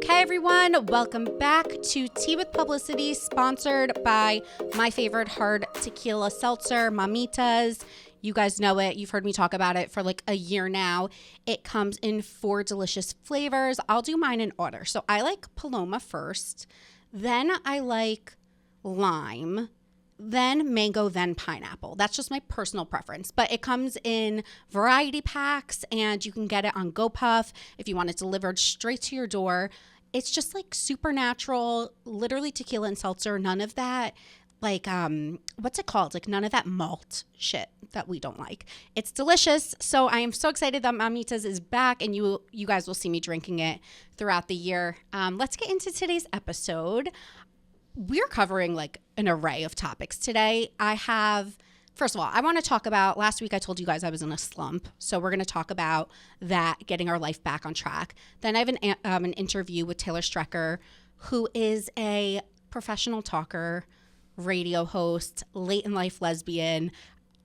Hey everyone, welcome back to Tea with Publicity, sponsored by my favorite hard tequila seltzer, Mamitas. You guys know it. You've heard me talk about it for like a year now. It comes in 4 delicious flavors. I'll do mine in order. So I like Paloma first, then I like lime, then mango, then pineapple. That's just my personal preference. But it comes in variety packs and you can get it on GoPuff if you want it delivered straight to your door. It's just like super natural, literally tequila and seltzer, none of that like, what's it called? Like none of that malt shit that we don't like. It's delicious. So I am so excited that Mamitas is back and you guys will see me drinking it throughout the year. Let's get into today's episode. We're covering like an array of topics today. First of all, I want to talk about, last week I told you guys I was in a slump. So we're going to talk about that, getting our life back on track. Then I have an interview with Taylor Strecker, who is a professional talker, radio host, late in life lesbian,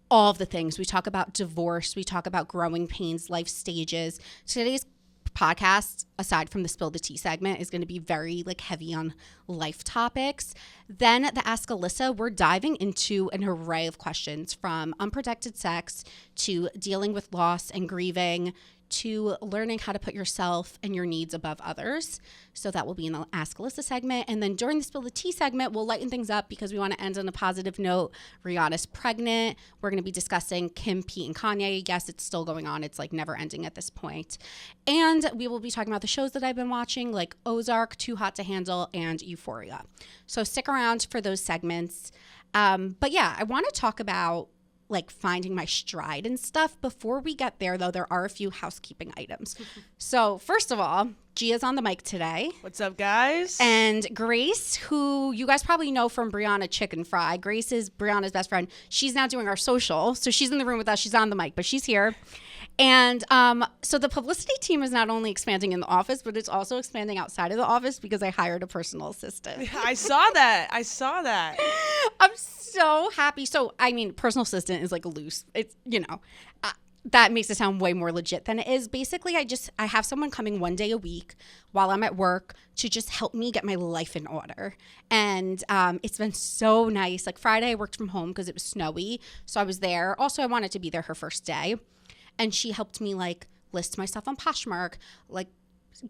all of the things. We talk about divorce. We talk about growing pains, life stages. Today's podcast, aside from the Spill the Tea segment, is going to be very like heavy on life topics. Then the Ask Alyssa, we're diving into an array of questions from unprotected sex to dealing with loss and grieving to learning how to put yourself and your needs above others. So that will be in the Ask Alyssa segment. And then during the Spill the Tea segment, we'll lighten things up because we want to end on a positive note. Rihanna's pregnant. We're going to be discussing Kim, Pete, and Kanye. Yes, it's still going on. It's like never ending at this point. And we will be talking about the shows that I've been watching, like Ozark, Too Hot to Handle, and Euphoria. So stick around for those segments. But yeah, I want to talk about like finding my stride and stuff. Before we get there, though, there are a few housekeeping items. So first of all, Gia's on the mic today. What's up, guys? And Grace, who you guys probably know from Brianna Chicken Fry. Grace is Brianna's best friend. She's now doing our social. So she's in the room with us. She's on the mic, but she's here. And so the publicity team is not only expanding in the office, but it's also expanding outside of the office because I hired a personal assistant. I saw that. I'm so happy. So, I mean, personal assistant is like loose. It's, that makes it sound way more legit than it is. Basically, I have someone coming one day a week while I'm at work to just help me get my life in order. And it's been so nice. Like Friday, I worked from home because it was snowy. So I was there. Also, I wanted to be there her first day. And she helped me like list my stuff on Poshmark, like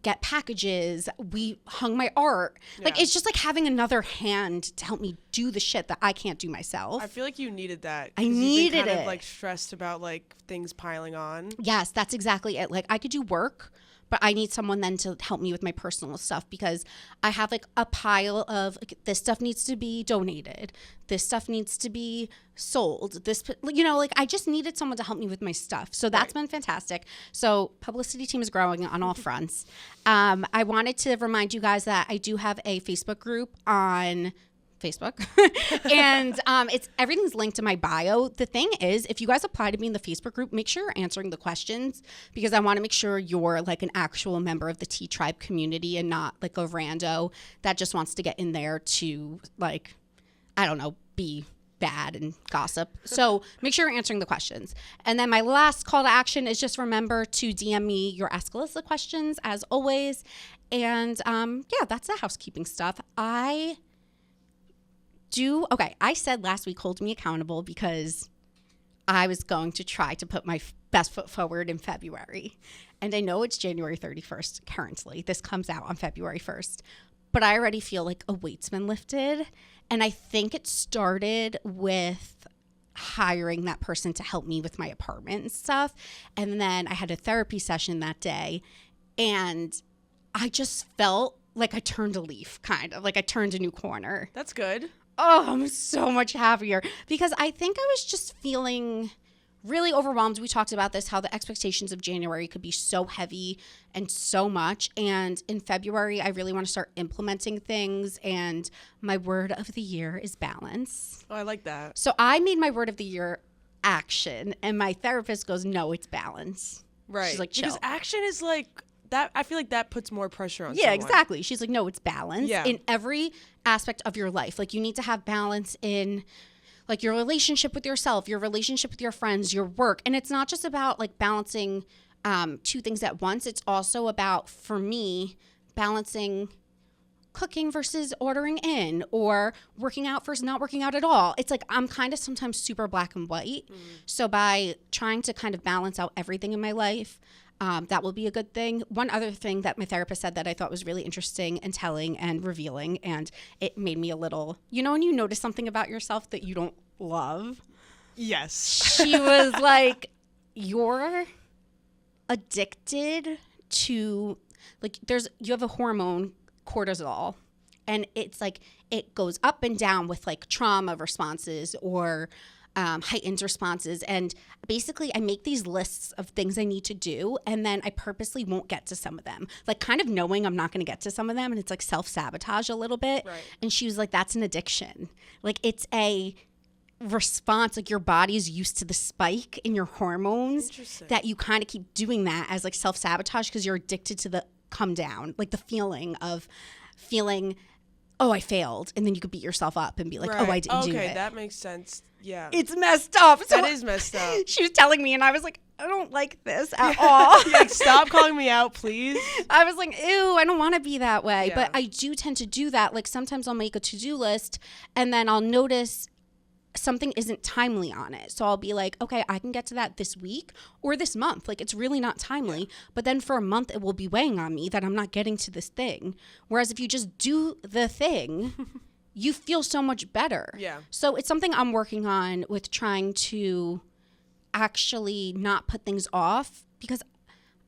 get packages. We hung my art. Yeah. Like it's just like having another hand to help me do the shit that I can't do myself. I feel like you needed that. I needed you've been it. Of like stressed about like things piling on. Yes, that's exactly it. Like I could do work, but I need someone then to help me with my personal stuff because I have like a pile of like, this stuff needs to be donated. This stuff needs to be sold. This, like I just needed someone to help me with my stuff. So that's been fantastic. So publicity team is growing on all fronts. I wanted to remind you guys that I do have a Facebook group on Facebook and everything's linked to my bio. The thing is, if you guys apply to be in the Facebook group, make sure you're answering the questions because I want to make sure you're like an actual member of the Tea Tribe community and not like a rando that just wants to get in there to like, I don't know, be bad and gossip. So make sure you're answering the questions. And then my last call to action is just remember to DM me your Ask Alyssa questions as always. And yeah, that's the housekeeping stuff. I said last week, hold me accountable because I was going to try to put my best foot forward in February. And I know it's January 31st currently. This comes out on February 1st. But I already feel like a weight's been lifted. And I think it started with hiring that person to help me with my apartment and stuff. And then I had a therapy session that day. And I just felt like I turned a leaf, kind of. Like I turned a new corner. That's good. Oh, I'm so much happier because I think I was just feeling really overwhelmed. We talked about this, how the expectations of January could be so heavy and so much. And in February, I really want to start implementing things. And my word of the year is balance. Oh, I like that. So I made my word of the year action. And my therapist goes, no, it's balance. Right. She's like, chill. Because action is like that. I feel like that puts more pressure on someone. Yeah, exactly. She's like, no, it's balance in every aspect of your life. Like you need to have balance in like your relationship with yourself, your relationship with your friends, your work. And it's not just about like balancing two things at once. It's also about, for me, balancing cooking versus ordering in, or working out versus not working out at all. It's like I'm kind of sometimes super black and white. So by trying to kind of balance out everything in my life, that will be a good thing. One other thing that my therapist said that I thought was really interesting and telling and revealing, and it made me a little, when you notice something about yourself that you don't love. Yes. She was like, you're addicted to, like, you have a hormone, cortisol, and it's like it goes up and down with like trauma responses or heightened responses. And basically I make these lists of things I need to do, and then I purposely won't get to some of them, like kind of knowing I'm not going to get to some of them, and it's like self-sabotage a little bit. Right. And she was like, that's an addiction. Like, it's a response, like your body is used to the spike in your hormones, that you kind of keep doing that as like self-sabotage because you're addicted to the come down, like the feeling, oh, I failed, and then you could beat yourself up and be like, oh, I didn't do it. Okay, that makes sense. Yeah, it's messed up. So that is messed up. She was telling me, and I was like, I don't like this at all. Like, stop calling me out, please. I was like, ew, I don't want to be that way. Yeah. But I do tend to do that. Like, sometimes I'll make a to-do list, and then I'll notice something isn't timely on it. So I'll be like, okay, I can get to that this week or this month. Like, it's really not timely. But then for a month, it will be weighing on me that I'm not getting to this thing. Whereas if you just do the thing, you feel so much better. Yeah. So it's something I'm working on with trying to actually not put things off, because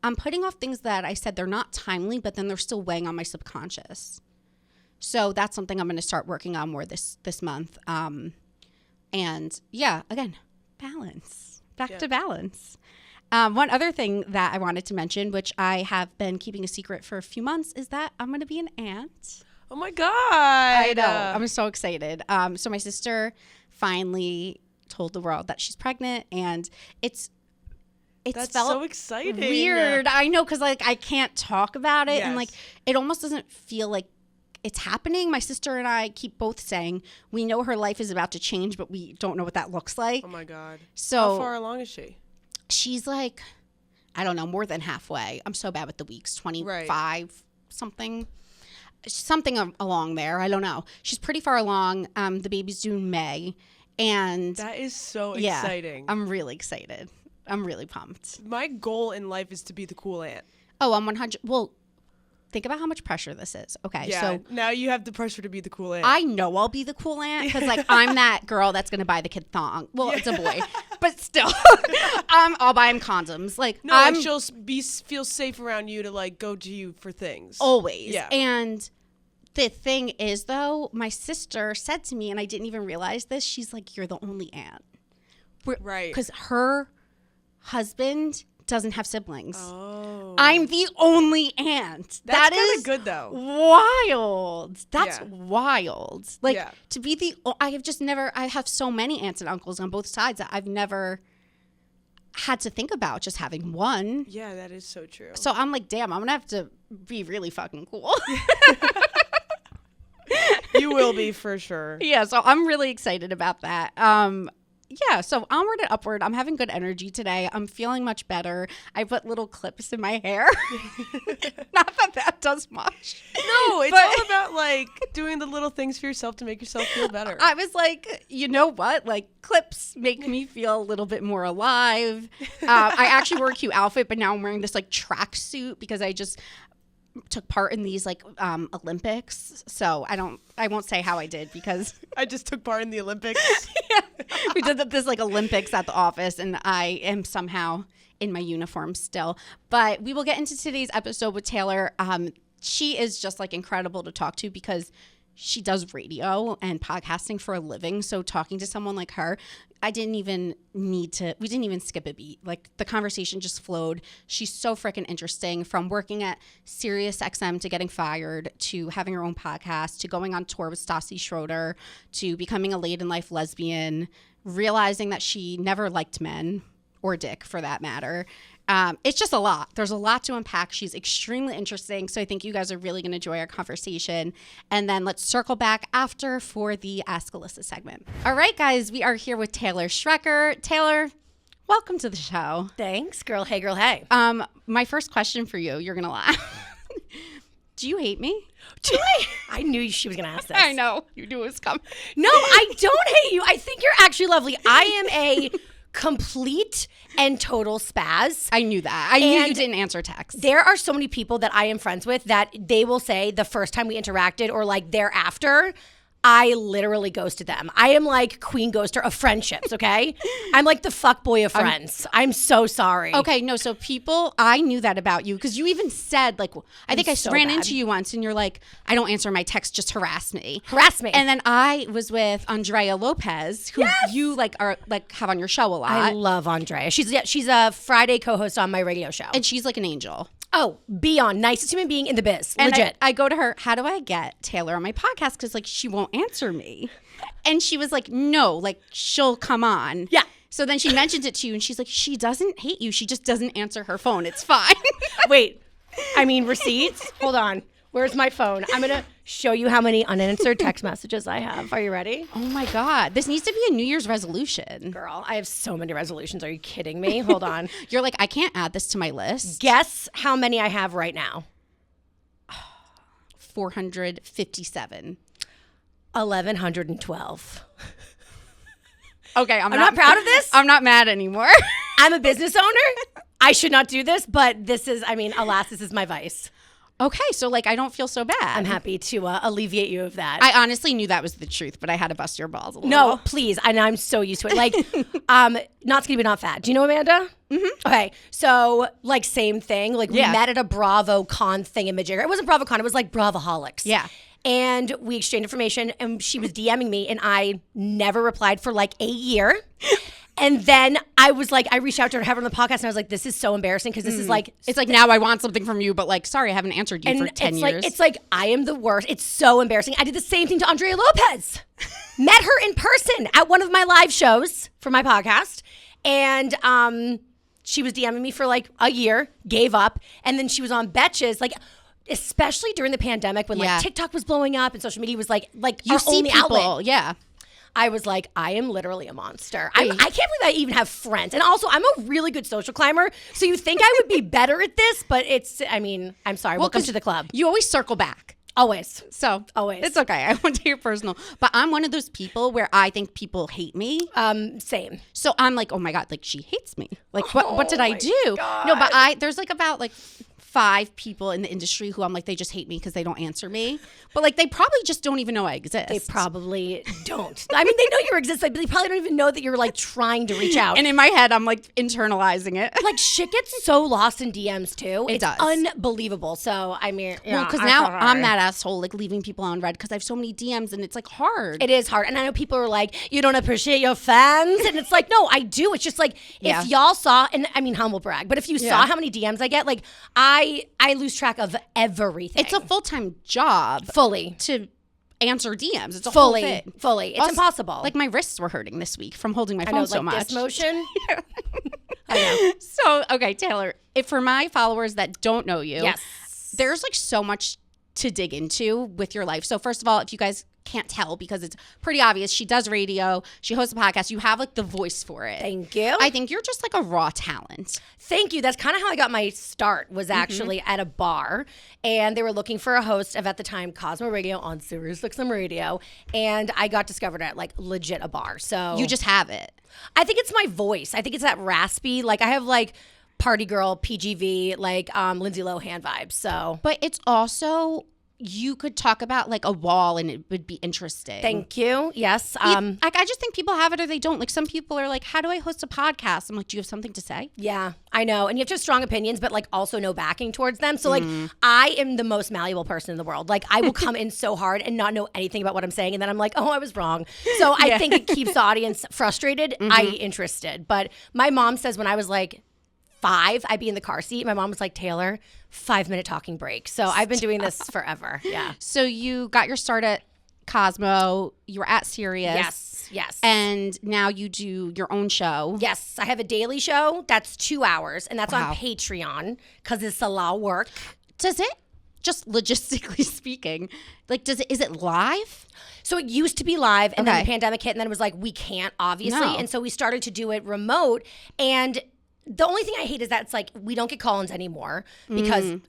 I'm putting off things that I said they're not timely, but then they're still weighing on my subconscious. So that's something I'm going to start working on more this month. And yeah, again, balance. Back to balance. One other thing that I wanted to mention, which I have been keeping a secret for a few months, is that I'm going to be an aunt. Oh my God. I know. I'm so excited. So my sister finally told the world that she's pregnant, and it's That's felt so exciting. weird. I know, because like I can't talk about it, Yes. and like it almost doesn't feel like it's happening. My sister and I keep both saying we know her life is about to change, but we don't know what that looks like. Oh my God. So how far along is she? She's like, I don't know, more than halfway. I'm so bad with the weeks, 25 something along there. I don't know. She's pretty far along. The baby's due in May, and That is so exciting. I'm really excited. I'm really pumped. My goal in life is to be the cool aunt. Oh, I'm 100. Well, think about how much pressure this is. Okay, Yeah. so now you have the pressure to be the cool aunt. I know I'll be the cool aunt, because like I'm that girl that's gonna buy the kid thong. Well, it's a boy, but still, I'll buy him condoms. Like, no, like she'll feel safe around you to like go to you for things. Always. Yeah. And the thing is, though, my sister said to me, and I didn't even realize this, she's like, you're the only aunt. Right. Because her husband doesn't have siblings. Oh. I'm the only aunt. That's That is good though. wild. That's Yeah. wild. Like, Yeah. to be I have so many aunts and uncles on both sides that I've never had to think about just having one. Yeah, that is so true. So I'm like, damn, I'm going to have to be really fucking cool. You will be for sure. Yeah, so I'm really excited about that. Yeah, so onward and upward. I'm having good energy today. I'm feeling much better. I put little clips in my hair. Not that does much. No, it's all about like doing the little things for yourself to make yourself feel better. I was like, you know what? Like, clips make me feel a little bit more alive. I actually wore a cute outfit, but now I'm wearing this like tracksuit because I just took part in these like Olympics. So I won't say how I did, because I just took part in the Olympics. yeah, we did this like Olympics at the office, and I am somehow in my uniform still. But we will get into today's episode with Taylor. She is just like incredible to talk to, because she does radio and podcasting for a living. So talking to someone like her, we didn't even skip a beat. Like, the conversation just flowed. She's so freaking interesting, from working at Sirius XM to getting fired, to having her own podcast, to going on tour with Stassi Schroeder, to becoming a late in life lesbian, realizing that she never liked men, or dick for that matter. It's just a lot. There's a lot to unpack. She's extremely interesting. So I think you guys are really going to enjoy our conversation. And then let's circle back after for the Ask Alyssa segment. All right, guys, we are here with Taylor Strecker. Taylor, welcome to the show. Thanks, girl. Hey, girl. Hey. My first question for you, you're going to laugh. Do you hate me? Do I knew she was going to ask this. I know. You knew it was coming. No, I don't hate you. I think you're actually lovely. I am a complete and total spaz. I knew that. I knew you didn't answer texts. There are so many people that I am friends with that they will say the first time we interacted or like thereafter, I literally ghosted them. I am like queen ghoster of friendships, okay? I'm like the fuckboy of friends. I'm so sorry. Okay, no, so people, I knew that about you because you even said, like, I think I so ran bad. into you once and you're like, I don't answer my text, just harass me. Harass me. And then I was with Andrea Lopez, who you like are like have on your show a lot. I love Andrea. She's a Friday co-host on my radio show. And she's like an angel. Oh, beyond nicest human being in the biz. And Legit. I go to her, how do I get Taylor on my podcast? Because like she won't answer me. And she was like, no, like she'll come on. Yeah. So then she mentioned it to you and she's like, she doesn't hate you. She just doesn't answer her phone. It's fine. Wait, I mean receipts? Hold on. Where's my phone? I'm going to show you how many unanswered text messages I have. Are you ready? Oh my God. This needs to be a New Year's resolution. Girl, I have so many resolutions. Are you kidding me? Hold on. You're like, I can't add this to my list. Guess how many I have right now. 457. 1,112. Okay, I'm not proud of this. I'm not mad anymore. I'm a business owner. I should not do this, but this is, I mean, alas, this is my vice. Okay, so like I don't feel so bad. I'm happy to alleviate you of that. I honestly knew that was the truth, but I had to bust your balls a little. No, please. And I'm so used to it. Like, not skinny, but not fat. Do you know Amanda? Mm-hmm. Okay. So, like, same thing. Like, we met at a Bravo Con thing in Majigger. It wasn't Bravo Con. It was like Bravoholics. Yeah. And we exchanged information, and she was DMing me, and I never replied for like a year. And then I was like, I reached out to her, have her on the podcast, and I was like, this is so embarrassing because this is like, it's like now I want something from you, but like, sorry, I haven't answered you for 10 years. It's like I am the worst. It's so embarrassing. I did the same thing to Andrea Lopez. Met her in person at one of my live shows for my podcast, and she was DMing me for like a year, gave up, and then she was on Betches, like. Especially during the pandemic when like TikTok was blowing up and social media was like you our see only people, outlet. yeah. I was like, I am literally a monster. I can't believe I even have friends. And also, I'm a really good social climber. So you think I would be better at this, but it's, I mean, I'm sorry. Welcome to the club. You always circle back. Always. So always. It's okay. I won't take it personal. But I'm one of those people where I think people hate me. Same. So I'm like, oh my God, like she hates me. Like what did I do? God. No, but there's like about like 5 people in the industry who I'm like, they just hate me because they don't answer me. But like, they probably just don't even know I exist. They probably don't. I mean, they know you exist, but they probably don't even know that you're like trying to reach out. And in my head, I'm like internalizing it. Like shit gets so lost in DMs too. It it's does. Unbelievable. So I mean, well, because now I'm that asshole like leaving people on red because I have so many DMs and it's like hard. It is hard. And I know people are like, you don't appreciate your fans. And it's like, no, I do. It's just like, if y'all saw, and I mean, humble brag, but if you saw how many DMs I get, like I lose track of everything. It's a full-time job. Fully. To answer DMs. It's a whole thing. Fully. It's Also, impossible. Like my wrists were hurting this week from holding my phone so much. This motion. Yeah. I know. So, okay, Taylor, for my followers that don't know you, yes, there's like so much to dig into with your life. So first of all, if you guys can't tell because it's pretty obvious, she does radio, she hosts a podcast, you have like the voice for it. Thank you. I think you're just like a raw talent. Thank you. That's kind of how I got my start, was actually at a bar, and they were looking for a host of, at the time, Cosmo Radio on Sirius XM Radio, and I got discovered at like legit a bar. So You just have it. I think it's my voice. I think it's that raspy, like I have like party girl, PGV, like Lindsay Lohan vibes. So, but it's also, you could talk about like a wall and it would be interesting. Thank you. Yes. Like I just think people have it or they don't. Like some people are like, how do I host a podcast? I'm like, do you have something to say? Yeah, I know. And you have to have strong opinions, but like also no backing towards them. So like I am the most malleable person in the world. Like I will come in so hard and not know anything about what I'm saying. And then I'm like, oh, I was wrong. So I think it keeps the audience frustrated. I interested. But my mom says when I was like 5, I'd be in the car seat. My mom was like, Taylor, 5-minute talking break. So I've been doing this forever. Yeah. So you got your start at Cosmo. You were at Sirius. Yes. And now you do your own show. Yes. I have a daily show that's 2 hours, and that's on Patreon because it's a lot of work. Does it, just logistically speaking, like is it live? So it used to be live, and then the pandemic hit, and then it was like, we can't, obviously. No. And so we started to do it remote, and the only thing I hate is that it's like we don't get call-ins anymore because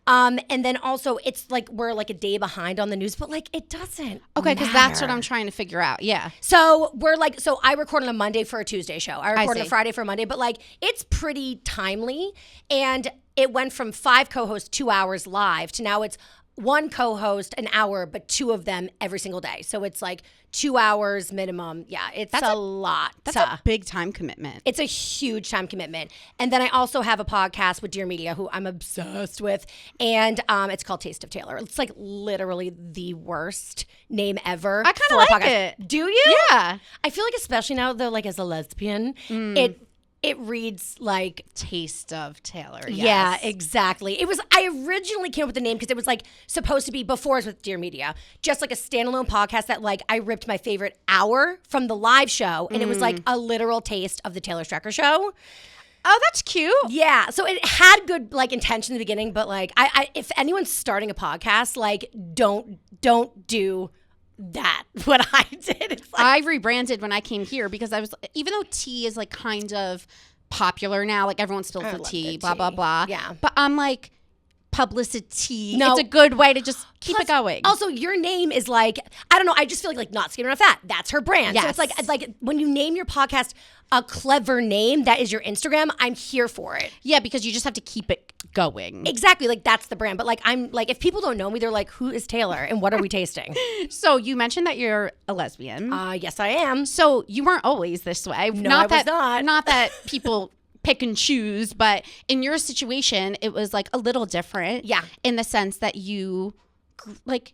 and then also it's like we're like a day behind on the news, but like it doesn't. Okay, because that's what I'm trying to figure out. Yeah. So we're like, so I record on a Monday for a Tuesday show. I record on a see. Friday for a Monday, but like it's pretty timely, and it went from 5 co-hosts 2 hours live to now it's 1 co-host an hour, but 2 of them every single day. So it's like 2 hours minimum. Yeah, that's a lot. That's a big time commitment. It's a huge time commitment. And then I also have a podcast with Dear Media, who I'm obsessed with. And it's called Taste of Taylor. It's like literally the worst name ever. I kind of like it. Do you? Yeah. I feel like especially now though, like as a lesbian, it reads like Taste of Taylor. Yes. Yeah, exactly. I originally came up with the name because it was like supposed to be before it was with Dear Media, just like a standalone podcast that like I ripped my favorite hour from the live show, and it was like a literal taste of the Taylor Strecker show. Oh, that's cute. Yeah, so it had good like intention in the beginning, but like I if anyone's starting a podcast, like don't do that what I did. It's like, I rebranded when I came here because I was, even though tea is like kind of popular now, like everyone spills the tea, blah, blah, blah. Yeah. But I'm like, publicity. No. It's a good way to just keep it going. Also, your name is like, I don't know, I just feel like not skinny enough fat. That's her brand. Yes. So it's like when you name your podcast a clever name that is your Instagram, I'm here for it. Yeah, because you just have to keep it going. Exactly, like that's the brand. But like I'm like, if people don't know me, they're like, who is Taylor and what are we tasting? So you mentioned that you're a lesbian. Yes, I am. So you weren't always this way. No, I was not. Not that people pick and choose, but in your situation, it was like a little different. Yeah. In the sense that you, like,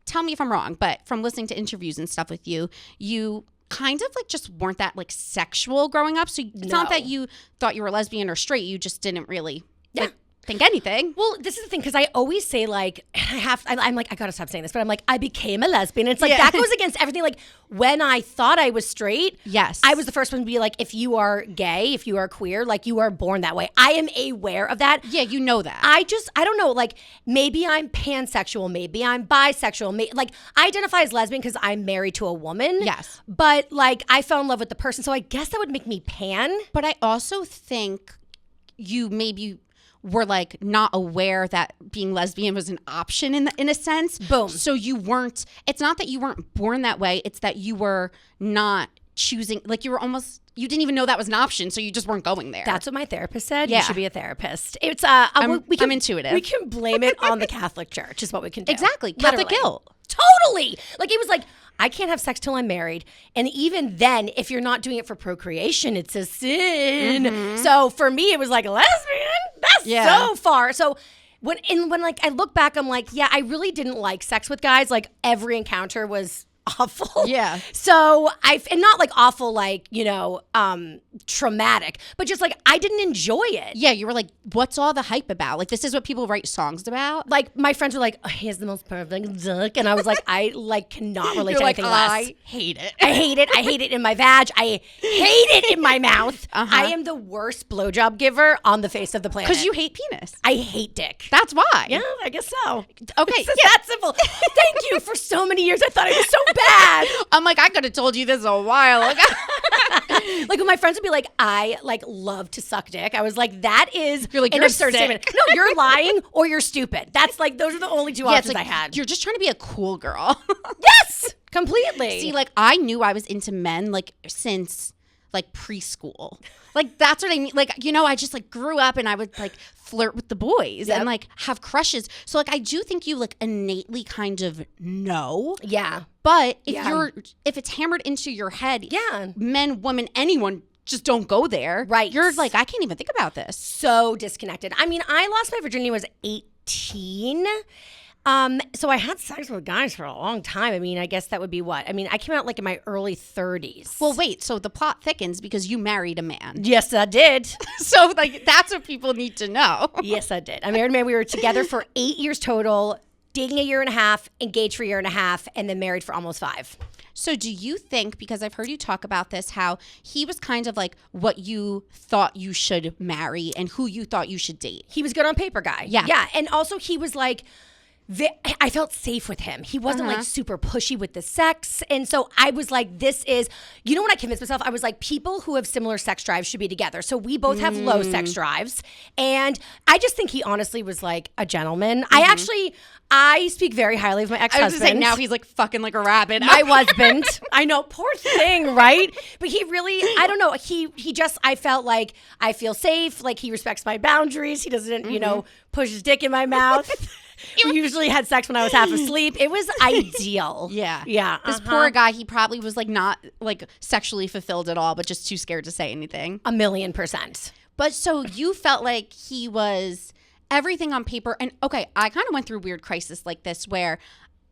tell me if I'm wrong, but from listening to interviews and stuff with you, you kind of like just weren't that like sexual growing up. So it's not that you thought you were lesbian or straight. You just didn't really like think anything. Well, this is the thing, because I always say like, I'm like, I gotta stop saying this, but I'm like, I became a lesbian. And it's like, that goes against everything. Like when I thought I was straight, yes, I was the first one to be like, if you are gay, if you are queer, like you are born that way. I am aware of that. Yeah, you know that. I don't know, like maybe I'm pansexual, maybe I'm bisexual, like I identify as lesbian because I'm married to a woman. Yes. But like I fell in love with the person, so I guess that would make me pan. But I also think you maybe were like not aware that being lesbian was an option in a sense. Boom. So you weren't, it's not that you weren't born that way, it's that you were not choosing, like you were almost, you didn't even know that was an option, so you just weren't going there. That's what my therapist said. Yeah. You should be a therapist. It's I'm I'm intuitive. We can blame it on the Catholic Church is what we can do. Exactly. Catholic Literally. guilt. Totally. Like it was like, I can't have sex till I'm married. And even then, if you're not doing it for procreation, it's a sin. Mm-hmm. So for me, it was like, lesbian? That's so far. So when like I look back, I'm like, yeah, I really didn't like sex with guys. Like every encounter was awful. Yeah. So and not like awful, like, you know, traumatic, but just like I didn't enjoy it. Yeah, you were like, what's all the hype about? Like, this is what people write songs about? Like my friends were like, oh, he has the most perfect dick, and I was like, I like cannot relate to You're like, anything less. I hate it. I hate it. I hate it in my vag. I hate it in my mouth. I am the worst blowjob giver on the face of the planet. Because you hate penis. I hate dick. That's why. Yeah, I guess so. Okay. It's that simple. Thank you. For so many years, I thought I was so bad. I'm like, I could have told you this a while ago. Like when my friends would be like, I like love to suck dick. I was like, that is You're like, an you're absurd sick. statement. No, you're lying or you're stupid. That's like, those are the only two Yeah, it's options like, I had. you're just trying to be a cool girl. Yes, completely. See, like, I knew I was into men, like, since, like, preschool. Like, that's what I mean. Like, you know, I just, like, grew up and I would, like, flirt with the boys and, like, have crushes. So, like, I do think you, like, innately kind of know. Yeah. But if it's hammered into your head, men, women, anyone, just don't go there. Right. You're like, I can't even think about this. So disconnected. I mean, I lost my virginity when I was 18. So I had sex with guys for a long time. I mean, I guess that would be what? I mean, I came out like in my early 30s. Well, wait, so the plot thickens because you married a man. Yes, I did. So, like, that's what people need to know. Yes, I did. I married a man. We were together for 8 years total, dating a year and a half, engaged for a year and a half, and then married for almost 5. So do you think, because I've heard you talk about this, how he was kind of like what you thought you should marry and who you thought you should date? He was good on paper guy. Yeah. Yeah. And also he was like I felt safe with him. He wasn't like super pushy with the sex. And so I was like, this is, you know what I convinced myself? I was like, people who have similar sex drives should be together. So we both have low sex drives. And I just think he honestly was like a gentleman. I speak very highly of my ex-husband. I was just saying, now he's like fucking like a rabbit. My husband. I know, poor thing, right? But he really, I don't know. He just, I felt like I feel safe. Like he respects my boundaries. He doesn't, you know, push his dick in my mouth. We usually had sex when I was half asleep. It was ideal. Yeah. Yeah. This poor guy, he probably was like not like sexually fulfilled at all, but just too scared to say anything. 1,000,000%. But so you felt like he was everything on paper. And okay, I kind of went through a weird crisis like this where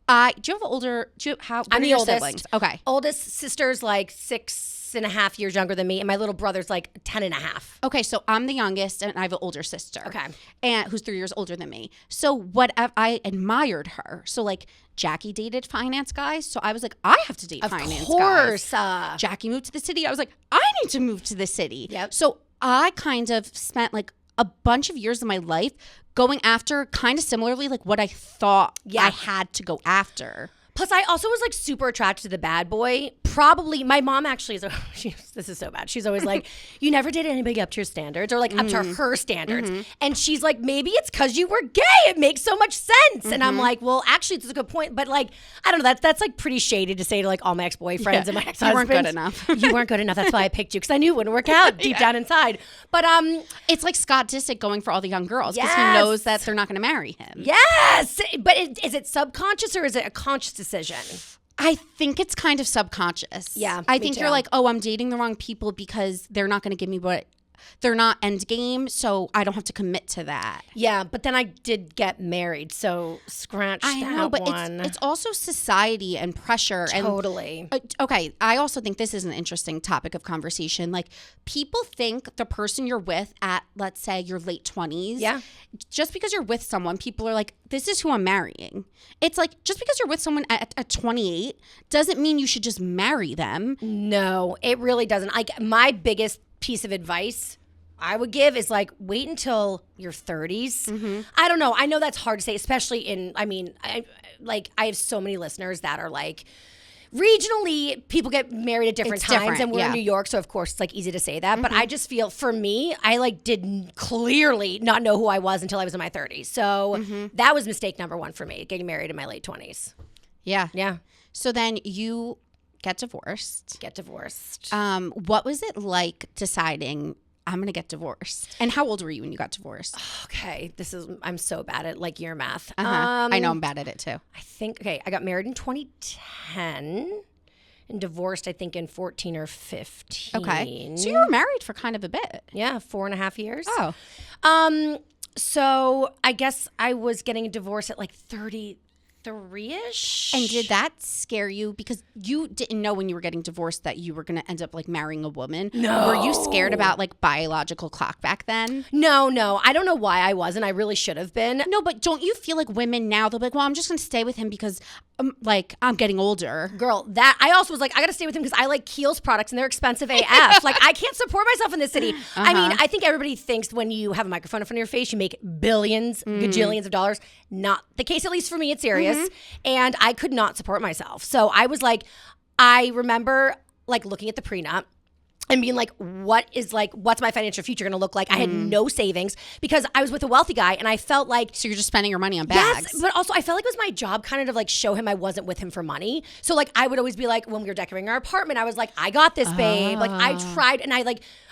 I'm the oldest. Siblings? Okay. Oldest sister's like 6.5 years younger than me, and my little brother's like 10.5. Okay, so I'm the youngest, and I have an older sister. Okay. And who's 3 years older than me. So I admired her. So like Jackie dated finance guys, so I was like, I have to date finance guys. Of course. Jackie moved to the city. I was like, I need to move to the city. Yep. So I kind of spent like a bunch of years of my life going after kind of similarly like what I thought I had to go after. Plus, I also was like super attracted to the bad boy. Probably, my mom actually is, this is so bad. She's always like, you never dated anybody up to your standards or like up to her standards. And she's like, maybe it's because you were gay. It makes so much sense. And I'm like, well, actually, it's a good point. But like, I don't know, that's like pretty shady to say to like all my ex-boyfriends and my ex-husbands. You weren't good enough. You weren't good enough. That's why I picked you because I knew it wouldn't work out deep down inside. But it's like Scott Disick going for all the young girls because he knows that they're not going to marry him. Yes. But is it subconscious or is it a conscious decision? I think it's kind of subconscious. Yeah, I think you're like, oh, I'm dating the wrong people because they're not going to give me what they're not end game, so I don't have to commit to that. Yeah, but then I did get married, so scratch that one. I know, but it's also society and pressure. Totally. And, okay, I also think this is an interesting topic of conversation. Like, people think the person you're with at, let's say, your late 20s, just because you're with someone, people are like, this is who I'm marrying. It's like, just because you're with someone at 28 doesn't mean you should just marry them. No, it really doesn't. Like, my biggest piece of advice I would give is like, wait until your 30s. I don't know. I know that's hard to say, especially I have so many listeners that are like, regionally, people get married at different times, and we're in New York, so of course it's like easy to say that. But I just feel, for me, I like did clearly not know who I was until I was in my 30s. So that was mistake number one for me, getting married in my late 20s. Yeah. So then you get divorced. What was it like deciding I'm going to get divorced? And how old were you when you got divorced? Okay, I'm so bad at like year math. I know I'm bad at it too. I think, I got married in 2010 and divorced, I think, in 14 or 15. Okay. So you were married for kind of a bit. Yeah, 4.5 years. Oh. So I guess I was getting a divorce at like 33-ish. And did that scare you? Because you didn't know when you were getting divorced that you were going to end up like marrying a woman. No. Were you scared about like biological clock back then? No. I don't know why I wasn't. I really should have been. No, but don't you feel like women now, they'll be like, well, I'm just going to stay with him because I'm getting older. Girl, that I also was like, I got to stay with him because I like Kiehl's products and they're expensive AF. Like, I can't support myself in this city. I mean, I think everybody thinks when you have a microphone in front of your face, you make billions, gajillions of dollars. Not the case, at least for me. It's serious. And I could not support myself. So I was like, I remember like looking at the prenup and being like, what's my financial future going to look like? I had no savings because I was with a wealthy guy and I felt like... So you're just spending your money on bags. Yes, but also I felt like it was my job kind of like show him I wasn't with him for money. So like I would always be like, when we were decorating our apartment, I was like, I got this, babe. Like I tried and I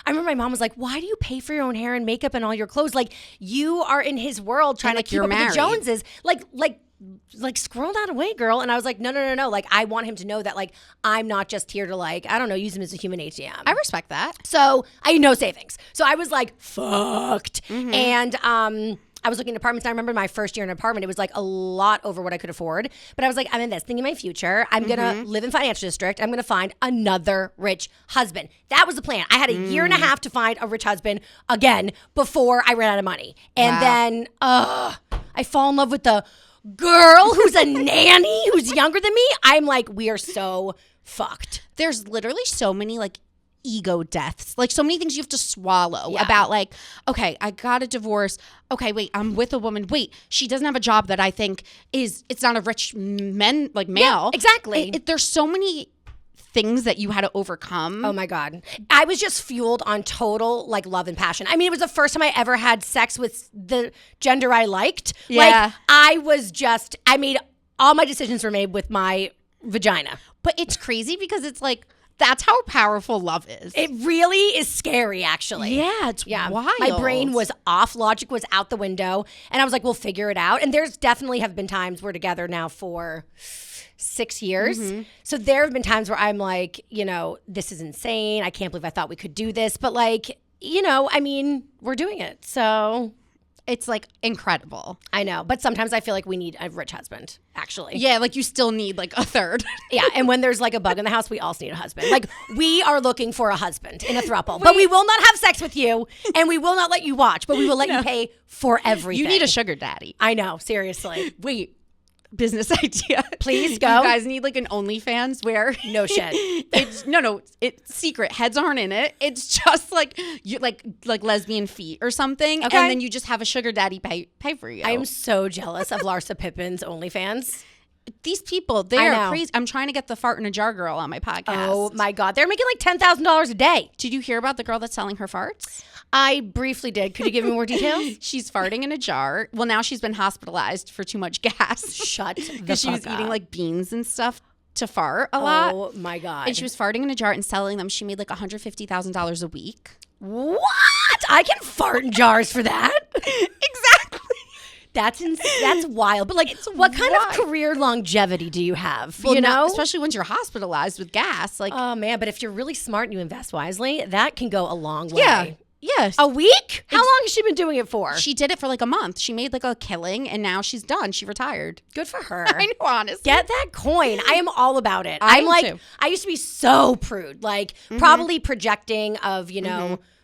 remember my mom was like, why do you pay for your own hair and makeup and all your clothes? Like you are in his world trying to keep up with the Joneses. Like squirrel that away, girl. And I was like, no. Like, I want him to know that, like, I'm not just here to, like, I don't know, use him as a human ATM. I respect that. So I had no savings. So I was like, fucked. And I was looking at apartments. And I remember my first year in an apartment, it was like a lot over what I could afford. But I was like, I'm investing in my future. I'm going to live in financial district. I'm going to find another rich husband. That was the plan. I had a year and a half to find a rich husband again before I ran out of money. And then I fall in love with the girl who's a nanny who's younger than me. I'm like, we are so fucked. There's literally so many like ego deaths, like so many things you have to swallow about like, okay, I got a divorce. Okay, wait, I'm with a woman. Wait, she doesn't have a job that I think it's not a rich male. Yeah, exactly. There's so many things that you had to overcome. Oh my God. I was just fueled on total like love and passion. I mean, it was the first time I ever had sex with the gender I liked. Yeah. Like I made all my decisions were made with my vagina. But it's crazy because it's like, that's how powerful love is. It really is scary, actually. Yeah, it's wild. My brain was off. Logic was out the window. And I was like, we'll figure it out. And there's definitely have been times we're together now for 6 years. So there have been times where I'm like, this is insane. I can't believe I thought we could do this. But like, I mean, we're doing it. So it's like incredible. I know. But sometimes I feel like we need a rich husband, actually. Yeah, like you still need like a third. Yeah. And when there's like a bug in the house, we also need a husband. Like we are looking for a husband in a throuple. But we will not have sex with you and we will not let you watch, but we will let you pay for everything. You need a sugar daddy. I know. Seriously. Wait. Business idea. Please go. You guys need like an OnlyFans where no shit. It's secret. Heads aren't in it. It's just like you like lesbian feet or something. Okay. And then you just have a sugar daddy pay for you. I am so jealous of Larsa Pippen's OnlyFans. These people, they are crazy. I'm trying to get the fart in a jar girl on my podcast. Oh my God. They're making like $10,000 a day. Did you hear about the girl that's selling her farts? I briefly did. Could you give me more details? She's farting in a jar. Well, now she's been hospitalized for too much gas. Shut the fuck up. Because she was eating like beans and stuff to fart a lot. Oh my God. And she was farting in a jar and selling them. She made like $150,000 a week. What? I can fart in jars for that? Exactly. That's wild. But like, what kind of career longevity do you have? Well, especially when you're hospitalized with gas. Like, oh man, but if you're really smart and you invest wisely, that can go a long way. Yeah. Yes. A week? How long has she been doing it for? She did it for like a month. She made like a killing and now she's done. She retired. Good for her. I know, honestly. Get that coin. I am all about it. I I'm am like, too. I used to be so prude, like probably projecting of,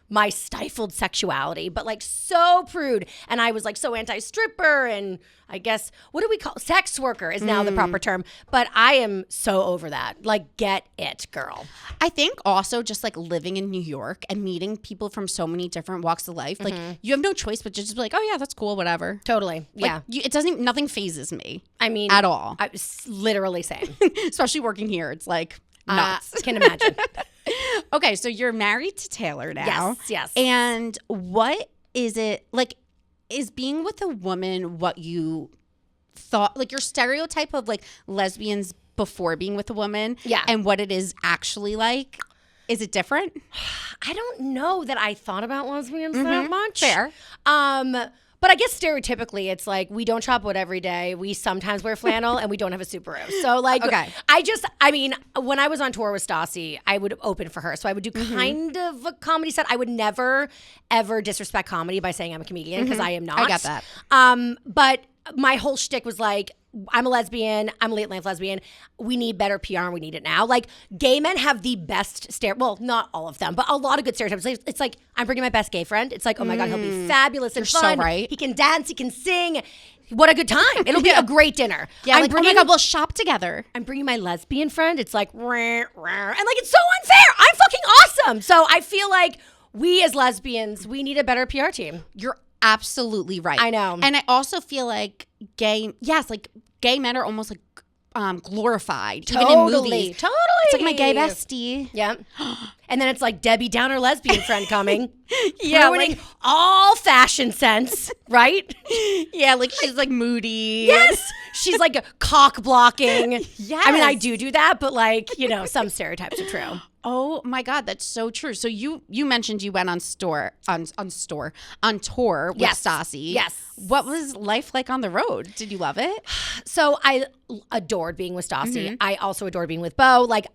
my stifled sexuality, but like so prude. And I was like so anti-stripper and I guess, what do we call sex worker is now the proper term. But I am so over that. Like, get it, girl. I think also just like living in New York and meeting people from so many different walks of life, like you have no choice but to just be like, oh yeah, that's cool, whatever. Totally. Like, Yeah. Nothing phases me. I mean, at all. I was literally same. Especially working here. It's like nuts. Can imagine. Okay, so you're married to Taylor now. Yes. And what is it like? Is being with a woman what you thought, like your stereotype of like lesbians before being with a woman? Yeah. And what it is actually like? Is it different? I don't know that I thought about lesbians that much. Fair. But I guess stereotypically, it's like we don't chop wood every day. We sometimes wear flannel and we don't have a Subaru. So like, okay. I mean, when I was on tour with Stassi, I would open for her. So I would do kind of a comedy set. I would never, ever disrespect comedy by saying I'm a comedian because I am not. I got that. But my whole shtick was like, I'm a lesbian. I'm a late life lesbian. We need better PR and we need it now. Like, gay men have the best well, not all of them, but a lot of good stereotypes. It's like, I'm bringing my best gay friend. It's like, oh my God, he'll be fabulous and You're fun. so right. He can dance. He can sing. What a good time. It'll be a great dinner. Yeah, like, oh my God, we'll shop together. I'm bringing my lesbian friend. It's like, rah, rah. And like, it's so unfair. I'm fucking awesome. So I feel like we as lesbians, we need a better PR team. You're absolutely right. I know. And I also feel like gay men are almost like glorified, even in movies. Totally. It's like my gay bestie. Yeah. And then it's like Debbie Downer lesbian friend coming. Yeah, ruining like all fashion sense, right? Yeah, like she's like moody. Yes. She's like cock blocking. Yes. I mean, I do that, but like, some stereotypes are true. Oh my God, that's so true. So you mentioned you went on tour with Stassi. Yes. What was life like on the road? Did you love it? So I adored being with Stassi. I also adored being with Bo. Like,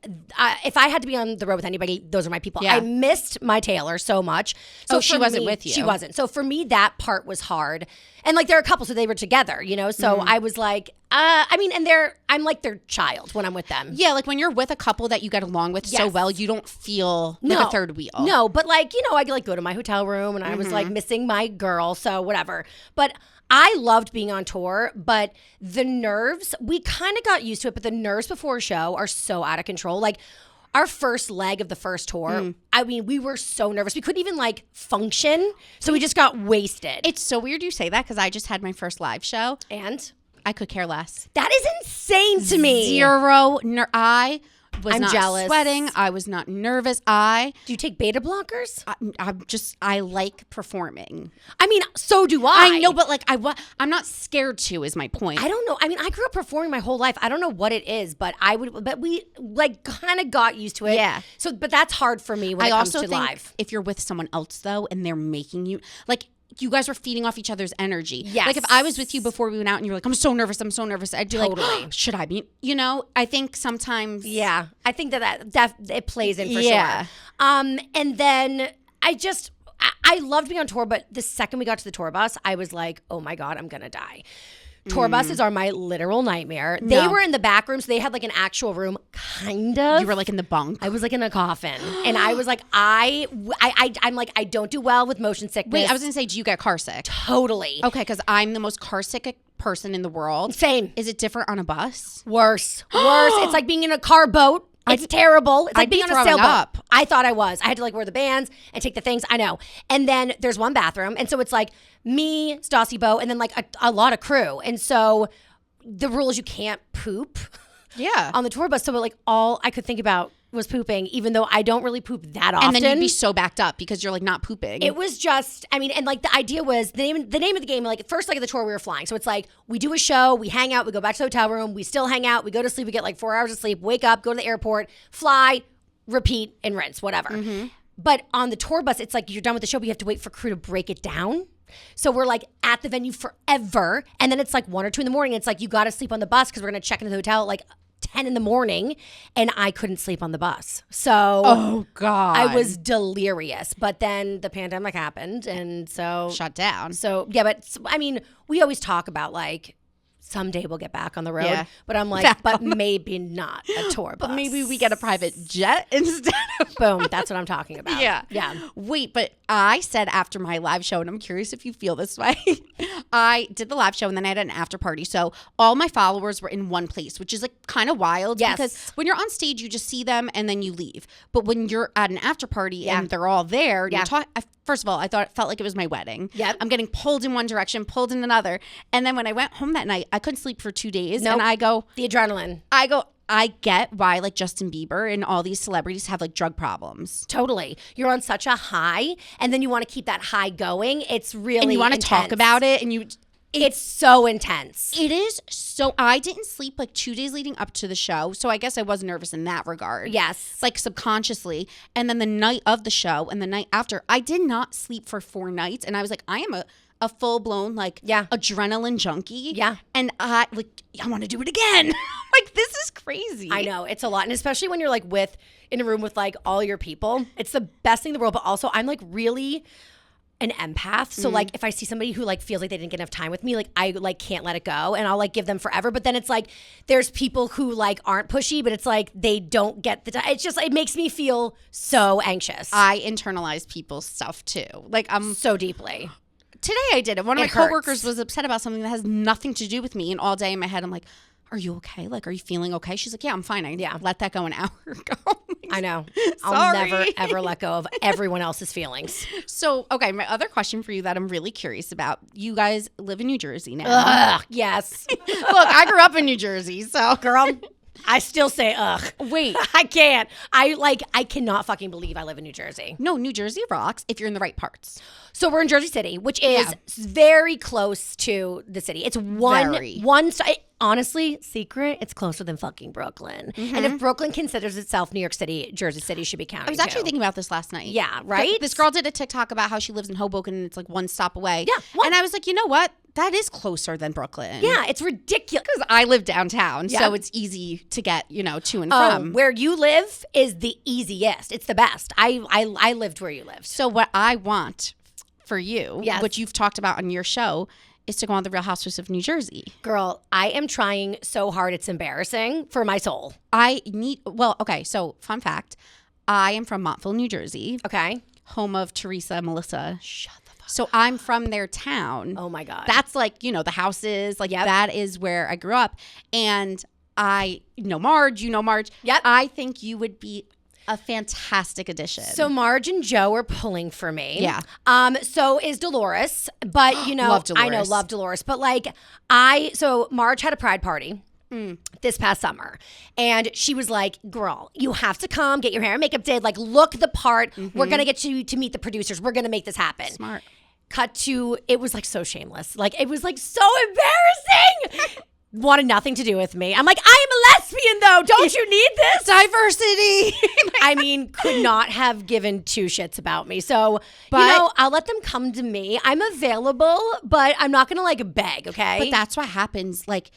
if I had to be on the road with anybody, those are my people. Yeah. I missed my Taylor so much. So she wasn't with you. She wasn't. So for me, that part was hard. And like, they're a couple, so they were together, So I was like, and I'm like their child when I'm with them. Yeah, like when you're with a couple that you get along with so well, you don't feel like a third wheel. No, but like, I like go to my hotel room and I was like missing my girl, so whatever. But I loved being on tour, but the nerves, we kind of got used to it, but the nerves before a show are so out of control. Like, our first leg of the first tour, I mean, we were so nervous. We couldn't even like function. So we just got wasted. It's so weird you say that because I just had my first live show. And I could care less. that is insane to me. Zero. I was I'm not jealous. sweating. I was not nervous. Do you take beta blockers? I like performing. I mean, so do I. I know, but like I'm not scared to is my point. I don't know. I mean, I grew up performing my whole life. I don't know what it is, but we like kind of got used to it. Yeah. So, but that's hard for me when I it comes also to think live. if you're with someone else though, and they're making you like. You guys were feeding off each other's energy. Yes. Like if I was with you before we went out and you were like, I'm so nervous, I'd be Totally. like, should I be? You know, I think sometimes. Yeah. I think that it plays in for Yeah. sure. And then I loved being on tour, but the second we got to the tour bus, I was like, oh my God, I'm going to die. Tour buses are my literal nightmare. They were in the back room, so they had like an actual room, kind of. You were like in the bunk. I was like in a coffin, and I was like, I'm like, I don't do well with motion sickness. Wait, I was gonna say, do you get car sick? Totally. Okay, because I'm the most car sick person in the world. Same. Is it different on a bus? Worse. It's like being in a car boat. It's terrible. It's like I'd be being on a throwing sailboat. up. I thought I was. I had to like wear the bands and take the things. I know. And then there's one bathroom, and so it's like me, Stassi Bo, and then like a lot of crew. And so the rule is you can't poop Yeah. on the tour bus. So like all I could think about was pooping, even though I don't really poop that often. And then you'd be so backed up because you're like not pooping. It was just, I mean, and like the idea was the name of the game, like first leg of the tour we were flying. So it's like we do a show, we hang out, we go back to the hotel room, we still hang out, we go to sleep, we get like 4 hours of sleep, wake up, go to the airport, fly, repeat, and rinse, whatever. But on the tour bus, it's like you're done with the show, but you have to wait for crew to break it down. So we're like at the venue forever. And then it's like 1 or 2 in the morning. It's like you got to sleep on the bus because we're going to check into the hotel at like 10 in the morning. And I couldn't sleep on the bus. So oh God. I was delirious. But then the pandemic happened. And so. shut down. So, yeah, but I mean, we always talk about like, someday we'll get back on the road. Yeah. But I'm like, but maybe not a tour bus. But maybe we get a private jet instead of. Boom. That's what I'm talking about. Yeah. Yeah. Wait, but I said after my live show, and I'm curious if you feel this way. I did the live show and then I had an after party. So all my followers were in one place, which is like kind of wild. Yes. Because when you're on stage, you just see them and then you leave. But when you're at an after party and they're all there, and Yeah. you're first of all, I felt like it was my wedding. Yep. I'm getting pulled in one direction, pulled in another. And then when I went home that night, I couldn't sleep for 2 days. Nope. And I The adrenaline. I get why like Justin Bieber and all these celebrities have like drug problems. Totally. You're on such a high, and then you want to keep that high going. It's really And you want to talk intense. about it and It's so intense. it is so I didn't sleep like 2 days leading up to the show. So I guess I was nervous in that regard. Yes. Like subconsciously. And then the night of the show and the night after, I did not sleep for 4 nights. And I was like, I am a full-blown like adrenaline junkie. Yeah. And I want to do it again. Like this is crazy. I know. It's a lot. And especially when you're like in a room with like all your people. It's the best thing in the world. But also I'm like really an empath. So like if I see somebody who like feels like they didn't get enough time with me, like I like can't let it go and I'll like give them forever. But then it's like there's people who like aren't pushy, but it's like they don't get the time. It's just it makes me feel so anxious. I internalize people's stuff too. Like I'm so deeply. Today I did it. One of It my coworkers hurts. was upset about something that has nothing to do with me, and all day in my head I'm like, "Are you okay? Like, are you feeling okay?" She's like, "Yeah, I'm fine. I let that go an hour ago." I know. I'll Sorry. never ever let go of everyone else's feelings. So, okay, my other question for you that I'm really curious about. You guys live in New Jersey now. Ugh, yes. Look, I grew up in New Jersey, so Girl, I still say ugh. wait. I can't. I cannot fucking believe I live in New Jersey. No, New Jersey rocks if you're in the right parts. So we're in Jersey City, which is very close to the city. It's Very. honestly, secret, it's closer than fucking Brooklyn. And if Brooklyn considers itself New York City, Jersey City should be counted. I was actually thinking about this last night. Yeah, right? This girl did a TikTok about how she lives in Hoboken and it's like one stop away. Yeah, And I was like, you know what? That is closer than Brooklyn. Yeah, it's ridiculous. Because I live downtown, Yeah. so it's easy to get, to and Oh, from. where you live is the easiest. It's the best. I lived where you lived. So what I want for you, Yes. which you've talked about on your show, is to go on The Real Housewives of New Jersey. Girl, I am trying so hard. It's embarrassing for my soul. So fun fact, I am from Montville, New Jersey, Okay. home of Teresa and Melissa. Shut the fuck So I'm from their town. Oh my God. That's like, the houses, like that is where I grew up. And I know Marge, Marge. Yep. I think you would be a fantastic addition. So Marge and Joe are pulling for me. Yeah. So is Dolores, but you know, Love Dolores. I know, love Dolores, but like so Marge had a pride party. This past summer, and she was like, girl, you have to come, get your hair and makeup did, like look the part. We're gonna get you to meet the producers, we're gonna make this happen. Smart. Cut to, it was like so shameless, like it was like so embarrassing. Wanted nothing to do with me. I'm like, I am a lesbian though, don't you need this Diversity. I mean, could not have given two shits about me. So, But- you know, I'll let them come to me. I'm available, but I'm not gonna like beg, okay? But that's what happens. Like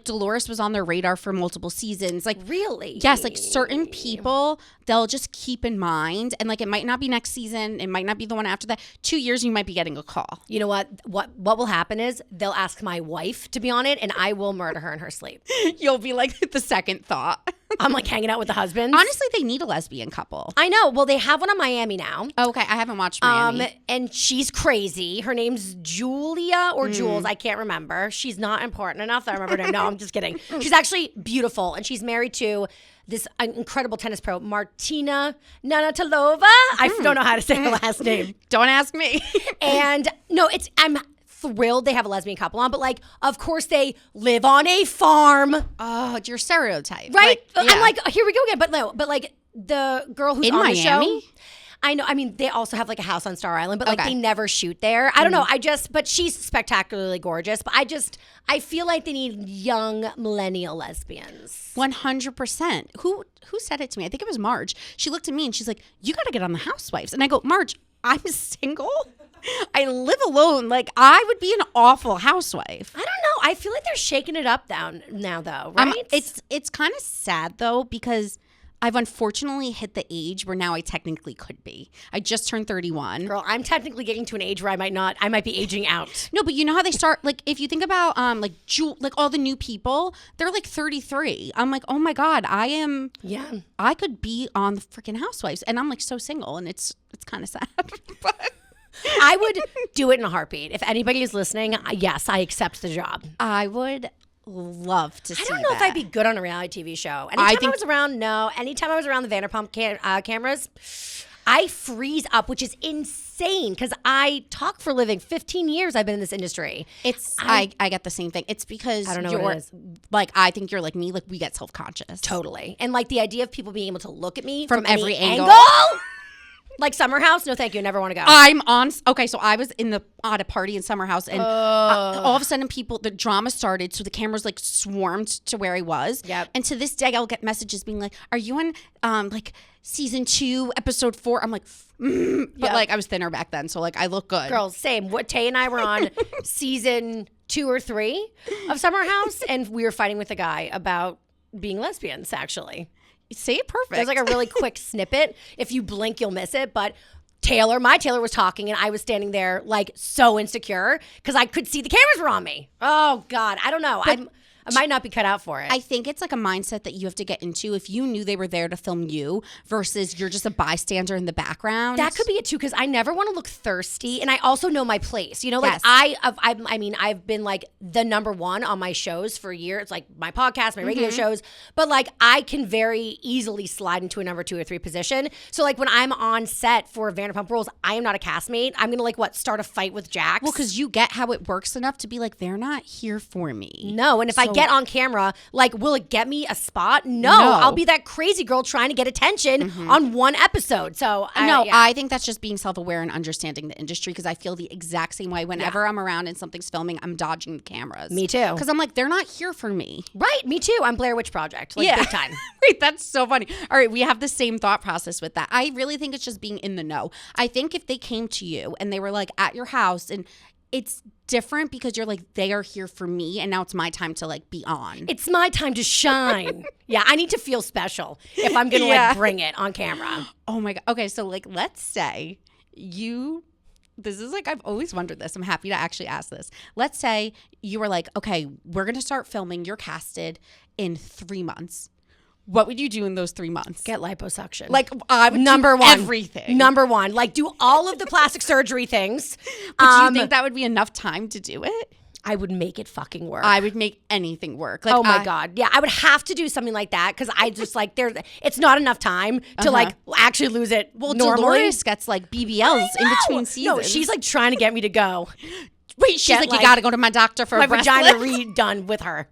Dolores was on their radar for multiple seasons. Like really? yes, like certain people, they'll just keep in mind. And like it might not be next season. It might not be the one after that. 2 years, you might be getting a call. You know what? What will happen is they'll ask my wife to be on it, and I will murder her in her sleep. You'll be like the second thought. I'm like hanging out with the husbands. Honestly, they need a lesbian couple. I know. Well, they have one on Miami now. Okay, I haven't watched Miami. And she's crazy. Her name's Julia or Jules. I can't remember. She's not important enough that I remember her name. No, I'm just kidding. She's actually beautiful, and she's married to this incredible tennis pro, Martina Navratilova. I don't know how to say her last name. Don't ask me. And no, I'm thrilled they have a lesbian couple on, but like, of course they live on a farm, Oh, it's your stereotype. right? Like, yeah. I'm like, here we go again. But no, but like the girl who's In on Miami? the show. I know. I mean, they also have like a house on Star Island, but like Okay. they never shoot there. I don't know. But she's spectacularly gorgeous. But I feel like they need young millennial lesbians. 100%. Who said it to me? I think it was Marge. She looked at me and she's like, you got to get on the Housewives. And I go, Marge, I'm single. I live alone. Like, I would be an awful housewife. I don't know. I feel like they're shaking it up down now, though, right? It's kind of sad, though, because I've unfortunately hit the age where now I technically could be. I just turned 31. Girl, I'm technically getting to an age where I might be aging out. No, but you know how they start, like, if you think about, like all the new people, they're like 33. I'm like, oh my God, Yeah. I could be on the freaking Housewives. And I'm like so single, and it's kind of sad. But I would do it in a heartbeat. If anybody is listening, yes, I accept the job. I would love to see I don't know if I'd be good on a reality TV show. Anytime I was around the Vanderpump cameras, I freeze up, which is insane because I talk for a living. 15 years I've been in this industry. I get the same thing. It's because I don't know what it is. Like, I think you're like me. Like, we get self-conscious. Totally. And like the idea of people being able to look at me From any every angle. Like Summer House? No, thank you. Never want to go. I'm on. Okay, so I was at a party in Summer House, and all of a sudden, the drama started. So the cameras like swarmed to where I was. Yep. And to this day, I'll get messages being like, "Are you on like season 2, episode 4?" I'm like, but like I was thinner back then, so like I look good. Girls, same. What Tay and I were on season 2 or 3 of Summer House, and we were fighting with a guy about being lesbians. Actually. Say it perfect. There's like a really quick snippet. If you blink, you'll miss it. But my Taylor was talking, and I was standing there like so insecure because I could see the cameras were on me. Oh God, I don't know. I might not be cut out for it. I think it's like a mindset that you have to get into if you knew they were there to film you versus you're just a bystander in the background. That could be it too, because I never want to look thirsty, and I also know my place. You know, like Yes. I've been like the number one on my shows for a year. It's like my podcast, my radio shows, but like I can very easily slide into a number 2 or 3 position. So like when I'm on set for Vanderpump Rules, I am not a castmate. I'm gonna start a fight with Jax. Well, because you get how it works enough to be like, they're not here for me. No, and if I get on camera, like, will it get me a spot? No. I'll be that crazy girl trying to get attention on one episode. So I think that's just being self-aware and understanding the industry, because I feel the exact same way. Whenever I'm around and something's filming, I'm dodging the cameras. Me too. Because I'm like, they're not here for me. Right, me too. I'm Blair Witch Project, like big time. Wait, that's so funny. All right, we have the same thought process with that. I really think it's just being in the know. I think if they came to you and they were like at your house, and it's different because you're like, they are here for me, and now it's my time to like be on. It's my time to shine. Yeah, I need to feel special if I'm gonna like bring it on camera. Oh my God. Okay, so like, let's say this is like, I've always wondered this. I'm happy to actually ask this. Let's say you were like, okay, we're gonna start filming. You're casted in 3 months. What would you do in those 3 months? Get liposuction. Like, I would number do one, everything. Number one, like do all of the plastic surgery things. But do you think that would be enough time to do it? I would make it fucking work. I would make anything work. Like, oh my God. Yeah, I would have to do something like that because I just like it's not enough time to like actually lose it. Well, normally. Dolores gets like BBLs in between seasons. No, she's like trying to get me to go. Wait, she's like, you got to go to my doctor for my a breast vagina lift." redone with her.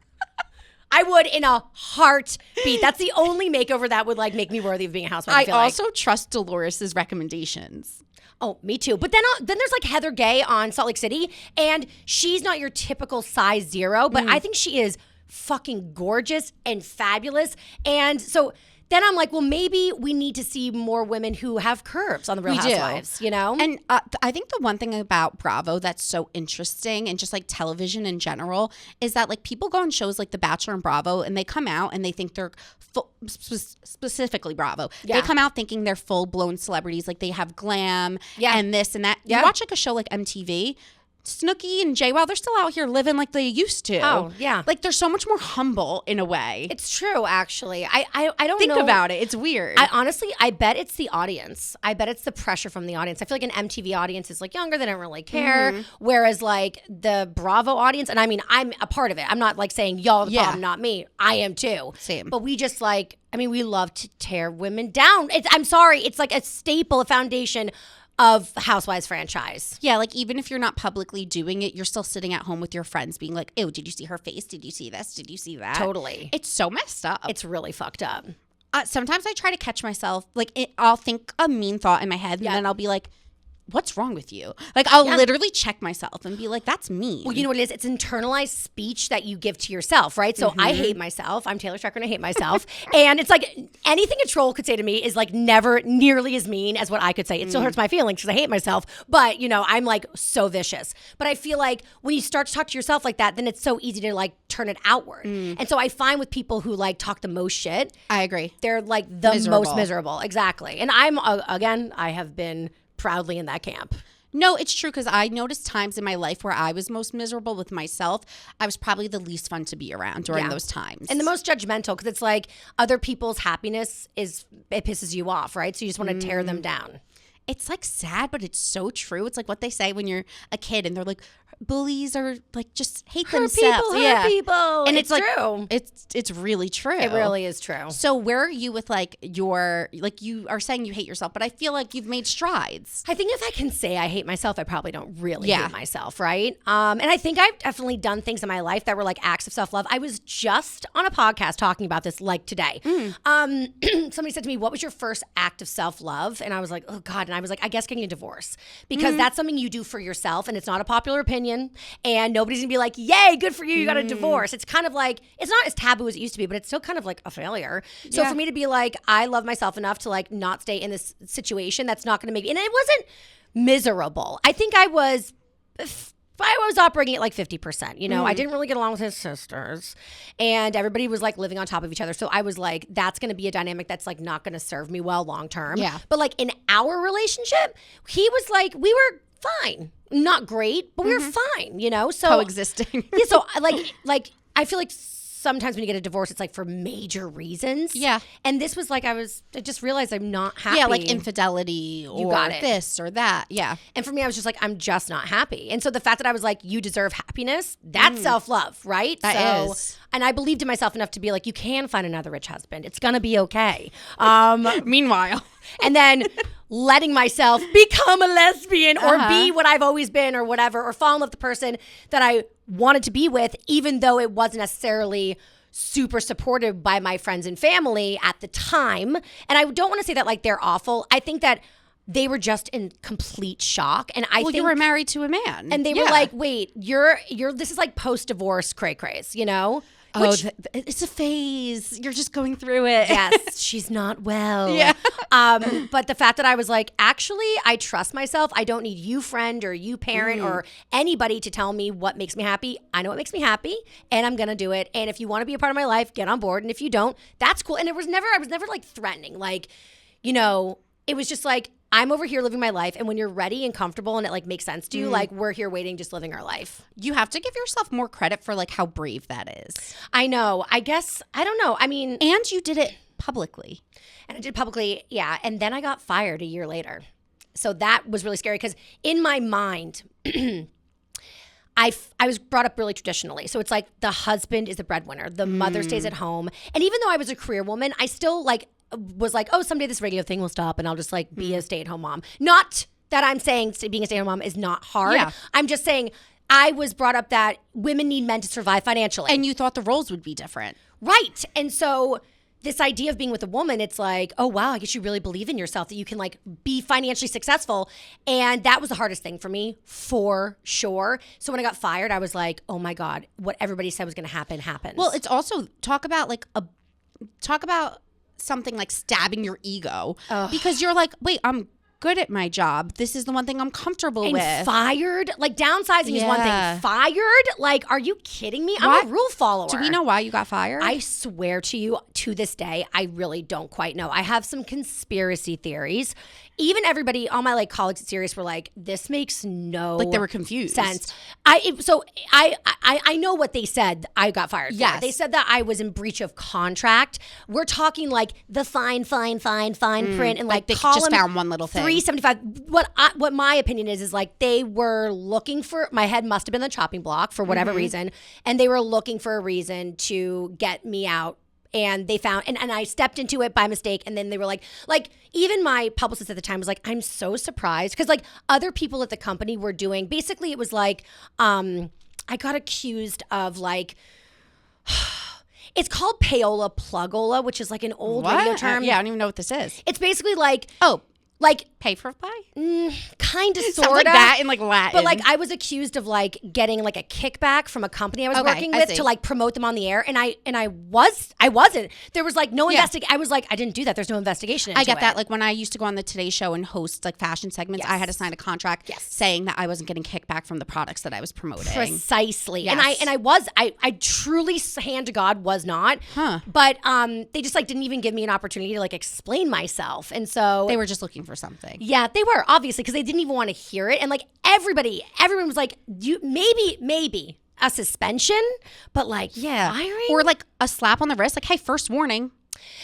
I would in a heartbeat. That's the only makeover that would like make me worthy of being a housewife. I also trust Dolores's recommendations. Oh, me too. But then there's like Heather Gay on Salt Lake City, and she's not your typical size 0, but I think she is fucking gorgeous and fabulous. And so then I'm like, well, maybe we need to see more women who have curves on the Real Housewives, you know? And I think the one thing about Bravo that's so interesting and just like television in general is that like people go on shows like The Bachelor and Bravo and they come out and they think they're specifically Bravo. Yeah. They come out thinking they're full blown celebrities. Like they have glam and this and that. Yeah. You watch like a show like MTV. Snooki and JWoww, they're still out here living like they used to. Oh, yeah. Like they're so much more humble in a way. It's true, actually. I don't Think know. about it. It's weird. I bet it's the audience. I bet it's the pressure from the audience. I feel like an MTV audience is like younger, they don't really care. Whereas like the Bravo audience, and I mean, I'm a part of it. I'm not like saying y'all are the problem, not me. I am too. Same. But we just like, I mean, we love to tear women down. I'm sorry. It's like a staple, a foundation of Housewives franchise. Yeah, like even if you're not publicly doing it, you're still sitting at home with your friends being like, ew, did you see her face? Did you see this? Did you see that? Totally. It's so messed up. It's really fucked up. Sometimes I try to catch myself. Like I'll think a mean thought in my head and then I'll be like, what's wrong with you? Like I'll literally check myself and be like, that's mean. Well, you know what it is? It's internalized speech that you give to yourself, right? So I hate myself. I'm Taylor Strecker and I hate myself. And it's like anything a troll could say to me is like never nearly as mean as what I could say. It still hurts my feelings because I hate myself. But, you know, I'm like so vicious. But I feel like when you start to talk to yourself like that, then it's so easy to like turn it outward. And so I find with people who like talk the most shit, I agree. they're like the most miserable. Exactly. And I'm, again, I have been proudly in that camp. No, it's true because I noticed times in my life where I was most miserable with myself. I was probably the least fun to be around during those times. And the most judgmental because it's like other people's happiness it pisses you off, right? So you just want to tear them down. It's like sad, but it's so true. It's like what they say when you're a kid and they're like, bullies are like just hate themselves. Hurt people. And it's like, true. It's really true. It really is true. So where are you with like you are saying you hate yourself, but I feel like you've made strides. I think if I can say I hate myself, I probably don't really hate myself, right? And I think I've definitely done things in my life that were like acts of self-love. I was just on a podcast talking about this like today. Somebody said to me, what was your first act of self-love? And I was like, oh God. And I was like, I guess getting a divorce because that's something you do for yourself and it's not a popular opinion and nobody's gonna be like, yay, good for you, you got a divorce. It's kind of like, it's not as taboo as it used to be, but it's still kind of like a failure. So for me to be like, I love myself enough to like not stay in this situation that's not gonna make me, and it wasn't miserable. I think I was operating at like 50%, you know, I didn't really get along with his sisters and everybody was like living on top of each other. So I was like, that's going to be a dynamic that's like not going to serve me well long-term. Yeah. But like in our relationship, he was like, we were fine, not great, but we were fine, you know? So coexisting. Yeah. So like, I feel like sometimes when you get a divorce, it's like for major reasons. Yeah. And this was like, I just realized I'm not happy. Yeah, like infidelity or this or that. Yeah. And for me, I was just like, I'm just not happy. And so the fact that I was like, you deserve happiness, that's self-love, right? That is. And I believed in myself enough to be like, you can find another rich husband. It's going to be okay. Meanwhile. And then letting myself become a lesbian or be what I've always been or whatever, or fall in love with the person that I wanted to be with, even though it wasn't necessarily super supported by my friends and family at the time. And I don't want to say that like they're awful. I think that they were just in complete shock. And I think you were married to a man. And they were like, wait, you're this is like post-divorce cray-crays, you know? Which, it's a phase. You're just going through it. Yes, she's not well. Yeah. But the fact that I was like, actually, I trust myself. I don't need you, friend, or you, parent, or anybody to tell me what makes me happy. I know what makes me happy, and I'm gonna do it. And if you want to be a part of my life, get on board. And if you don't, that's cool. And I was never like threatening. Like, you know, it was just like, I'm over here living my life, and when you're ready and comfortable and it like makes sense to you, like we're here waiting, just living our life. You have to give yourself more credit for like how brave that is. I know. I guess, I don't know. I mean. And you did it publicly. And I did publicly, yeah. And then I got fired a year later. So that was really scary because in my mind, I was brought up really traditionally. So it's like the husband is the breadwinner. The mother stays at home. And even though I was a career woman, I still like was like, oh, someday this radio thing will stop and I'll just like be a stay-at-home mom. Not that I'm saying being a stay-at-home mom is not hard. Yeah. I'm just saying I was brought up that women need men to survive financially. And you thought the roles would be different. Right. And so this idea of being with a woman, it's like, oh, wow, I guess you really believe in yourself that you can like be financially successful. And that was the hardest thing for me, for sure. So when I got fired, I was like, oh my God, what everybody said was going to happen happens. Well, it's also talk about something like stabbing your ego. Because you're like, wait, I'm good at my job. This is the one thing I'm comfortable and with. Fired? Like downsizing is one thing. Fired? Like, are you kidding me? I'm a rule follower. Do we know why you got fired? I swear to you, to this day, I really don't quite know. I have some conspiracy theories. Even everybody on my like college series were like, this makes no like they were confused. Sense. I know what they said I got fired for. Yes. They said that I was in breach of contract. We're talking like the fine print and like they column just found one little thing. 375. What my opinion is like they were looking for, my head must have been the chopping block for whatever reason, and they were looking for a reason to get me out. And they found, and I stepped into it by mistake. And then they were like, even my publicist at the time was like, I'm so surprised. Because like other people at the company were doing, basically it was like, I got accused of like, it's called payola plugola, which is like an old radio term. Yeah, I don't even know what this is. It's basically like, like pay for play? Kind of, sort of. Like that in like Latin. But like I was accused of like getting like a kickback from a company I was working with to like promote them on the air. And I wasn't. There was like no investigation. I was like, I didn't do that. There's no investigation into I get it. that. Like when I used to go on the Today Show and host like fashion segments, I had to sign a contract saying that I wasn't getting kickback from the products that I was promoting. Precisely. Yes. And I truly, hand to God, was not. But they just like didn't even give me an opportunity to like explain myself. And so they were just looking for something. Yeah, they were, obviously, because they didn't even want to hear it. And like everyone was like, you maybe a suspension, but like firing? Or like a slap on the wrist, like, hey, first warning.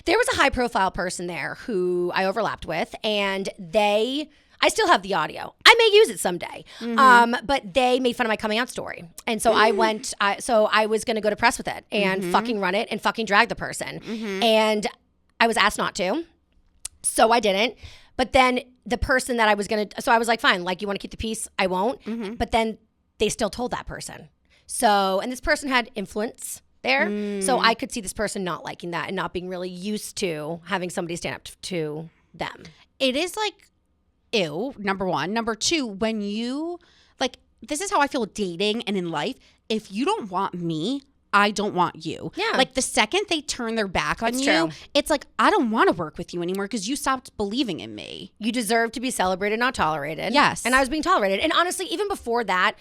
There was a high profile person there who I overlapped with, and I still have the audio. I may use it someday. But they made fun of my coming out story. And so I went, so I was going to go to press with it and fucking run it and fucking drag the person. And I was asked not to. So I didn't. But then the person that I was going to, so I was like, fine, like you want to keep the peace? I won't. But then they still told that person. So, and this person had influence there. So I could see this person not liking that and not being really used to having somebody stand up to them. It is like, ew, number one. Number two, when you, like, this is how I feel dating and in life. If you don't want me, I don't want you. Yeah. Like the second they turn their back on It's you, true. it's like, I don't want to work with you anymore because you stopped believing in me. You deserve to be celebrated, not tolerated. Yes. And I was being tolerated. And honestly, even before that,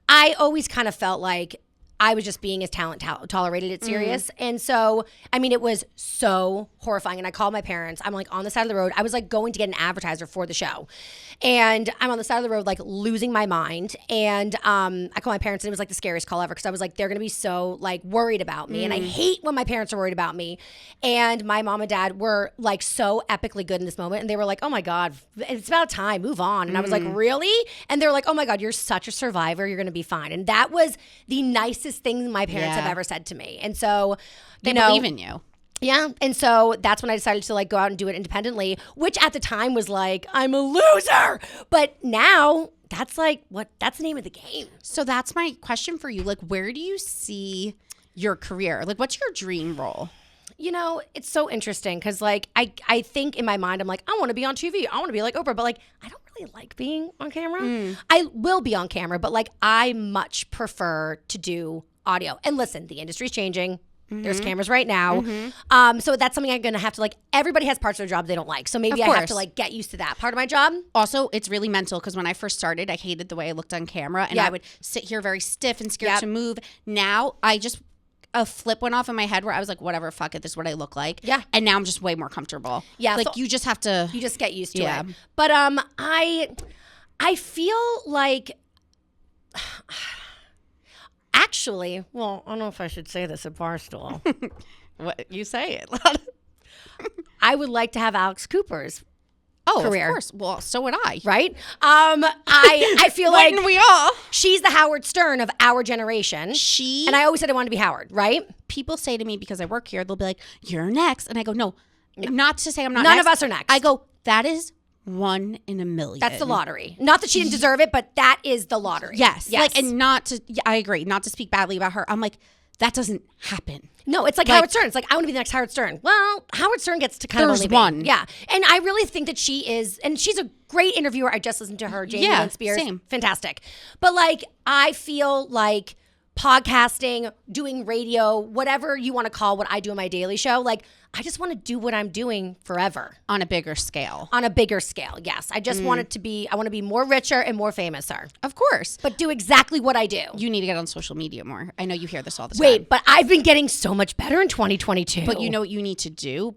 I always kind of felt like I was just being as tolerated at Sirius. And so, I mean, it was so horrifying. And I called my parents. I'm like on the side of the road. I was like going to get an advertiser for the show. And I'm on the side of the road, like losing my mind. And I called my parents and it was like the scariest call ever because I was like, they're going to be so like worried about me. And I hate when my parents are worried about me. And my mom and dad were like so epically good in this moment. And they were like, oh my God, it's about time, move on. And I was like, really? And they were like, oh my God, you're such a survivor. You're going to be fine. And that was the nicest thing my parents have ever said to me. And so, They believe in you. Yeah. And so that's when I decided to like go out and do it independently, which at the time was like, I'm a loser. But now that's like that's the name of the game. So that's my question for you. Like, where do you see your career? Like, what's your dream role? You know, it's so interesting because like I think in my mind, I'm like, I want to be on TV. I want to be like Oprah, but like, I don't really like being on camera. I will be on camera, but like, I much prefer to do audio. And listen, the industry's changing. There's cameras right now. So that's something I'm going to have to like, everybody has parts of their job they don't like. So maybe I have to like get used to that part of my job. Also, it's really mental because when I first started, I hated the way I looked on camera and I would sit here very stiff and scared to move. Now I just, a flip went off in my head where I was like, whatever, fuck it, this is what I look like. Yeah. And now I'm just way more comfortable. Yeah. Like so you just have to. You just get used to it. But I feel like. Actually, well, I don't know if I should say this at Barstool. What you say it. I would like to have Alex Cooper's career. Of course. Well, so would I. Right? I feel like Wouldn't we all? she's the Howard Stern of our generation. And I always said I wanted to be Howard, right? People say to me, because I work here, they'll be like, you're next. And I go, no, not to say I'm not None next. of us are next. I go, that is 1 in a million. That's the lottery. Not that she didn't deserve it, but that is the lottery. Yes. Like, and not to, I agree, not to speak badly about her. I'm like, that doesn't happen. No, it's like Howard Stern. It's like, I want to be the next Howard Stern. Well, Howard Stern gets to kind of There's only be. one. Yeah. And I really think that she is, and she's a great interviewer. I just listened to her, Jamie Lynn Spears. Same. Fantastic. But like, I feel like podcasting, doing radio, whatever you want to call what I do in my daily show, like, I just want to do what I'm doing forever. On a bigger scale. On a bigger scale, yes. I just want it to be, I want to be more richer and more famouser. Of course. But do exactly what I do. You need to get on social media more. I know you hear this all the time. Wait, but I've been getting so much better in 2022. But you know what you need to do?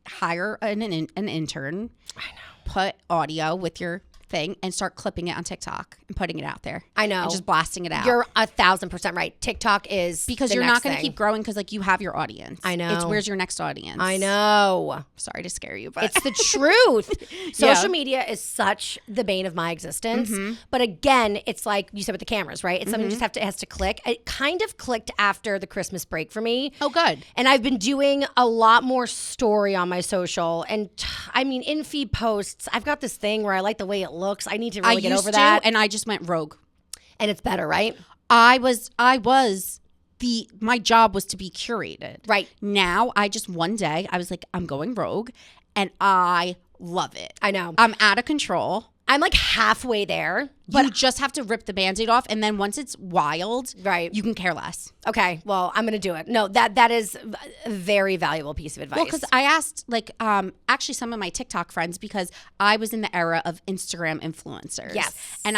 Hire an intern. I know. Put audio with your thing and start clipping it on TikTok and putting it out there. I know. And just blasting it out. You're 1,000% right. TikTok is because the you're next not going to thing. keep growing because like you have your audience. I know. It's where's your next audience. I know. Sorry to scare you, but It's the truth. Social media is such the bane of my existence. But again, it's like you said with the cameras, right? It's something you just has to click. It kind of clicked after the Christmas break for me. Oh, good. And I've been doing a lot more story on my social. And I mean, in feed posts, I've got this thing where I like the way it looks. I need to really get over that. And I just went rogue. And it's better, right? My job was to be curated. Right. Now, one day, I was like, I'm going rogue, and I love it. I know. I'm out of control. I'm like halfway there. But you just have to rip the Band-Aid off, and then once it's wild, right, you can care less. Okay, well, I'm going to do it. No, that is a very valuable piece of advice. Well, because I asked, like, actually some of my TikTok friends, because I was in the era of Instagram influencers. Yes. And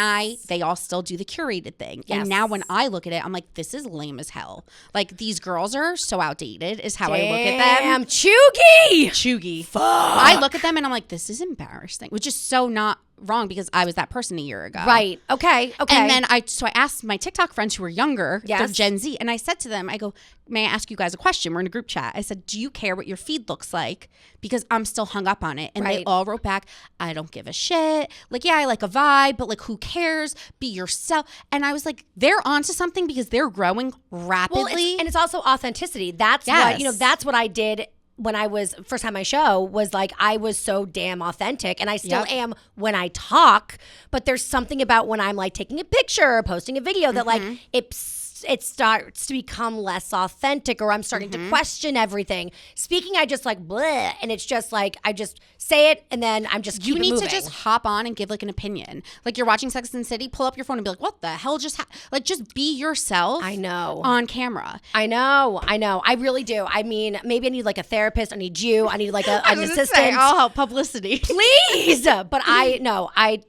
they all still do the curated thing. Yes. And now when I look at it, I'm like, this is lame as hell. Like, these girls are so outdated is how I look at them. Damn, Chuggy. Fuck. I look at them and I'm like, this is embarrassing, which is so not wrong because I was that person a year ago. Right. Okay. And then I asked my TikTok friends who were younger, yes, they're Gen Z, and I said to them, I go, may I ask you guys a question? We're in a group chat. I said, do you care what your feed looks like? Because I'm still hung up on it. And they all wrote back, I don't give a shit. Like, yeah, I like a vibe, but like, who cares? Be yourself. And I was like, they're onto something because they're growing rapidly. Well, and it's also authenticity. That's that's what I did when I was first time my show was like, I was so damn authentic, and I still am when I talk, but there's something about when I'm like taking a picture or posting a video that like it starts to become less authentic, or I'm starting to question everything. Speaking, I just like bleh, and it's just like I just say it and then I'm just keep you need moving. to just hop on and give like an opinion. Like you're watching Sex and the City, pull up your phone and be like, what the hell just like just be yourself. I know. On camera. I know. I really do. I mean, maybe I need like a therapist. I need you. I need like an assistant. I'll help publicity. Please. But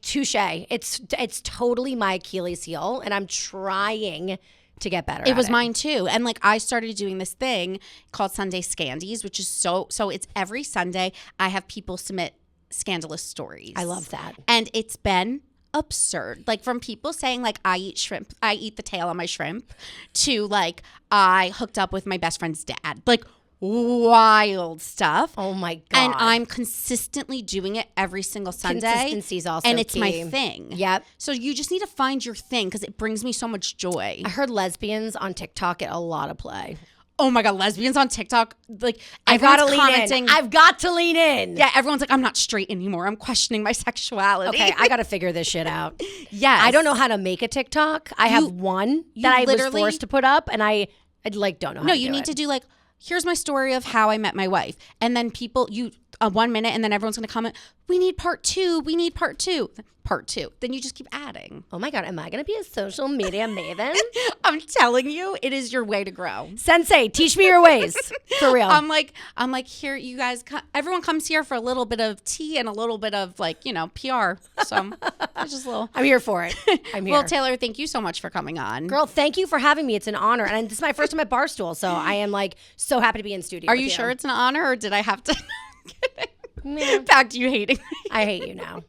touche. It's totally my Achilles heel, and I'm trying to get better. It was mine too. And like I started doing this thing called Sunday Scandies, which is so it's every Sunday I have people submit scandalous stories. I love that. And it's been absurd. Like from people saying like I eat shrimp, I eat the tail on my shrimp, to like I hooked up with my best friend's dad. Like wild stuff. Oh my God. And I'm consistently doing it every single Sunday. Consistency is also and it's key. my thing. Yep. So you just need to find your thing because it brings me so much joy. I heard lesbians on TikTok get a lot of play. Oh my God, lesbians on TikTok, like I've got to lean commenting. in. I've got to lean in. Yeah, everyone's like, I'm not straight anymore. I'm questioning my sexuality. Okay, I got to figure this shit out. Yes. I don't know how to make a TikTok. I have one that I was forced to put up, and I like don't know how to do it. No, you need to do like, here's my story of how I met my wife. And then people, 1 minute, and then everyone's going to comment, we need part 2. We need part 2. Part 2. Then you just keep adding. Oh my God, am I going to be a social media maven? I'm telling you, it is your way to grow. Sensei, teach me your ways. For real. I'm like, here, you guys, everyone comes here for a little bit of tea and a little bit of like, PR. So it's just a little. I'm here for it. I'm here. Well, Taylor, thank you so much for coming on. Girl, thank you for having me. It's an honor. And this is my first time at Barstool, so I am like so happy to be in studio. Are you sure it's an honor, or did I have to? Back to you hating me. I hate you now.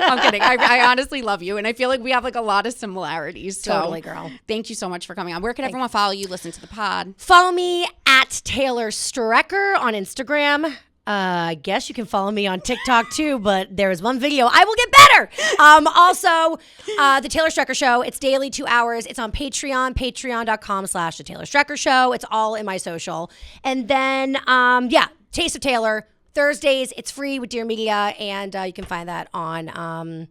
I'm kidding. I honestly love you, and I feel like we have like a lot of similarities. So totally, girl. Thank you so much for coming on. Where can everyone follow you, listen to the pod? Follow me at Taylor Strecker on Instagram. I guess you can follow me on TikTok too, but there is one video. I will get better. Also, The Taylor Strecker Show. It's daily, 2 hours. It's on Patreon, patreon.com/The Taylor Strecker Show. It's all in my social. And then, Taste of Taylor. Thursdays, it's free with Dear Media, and you can find that on my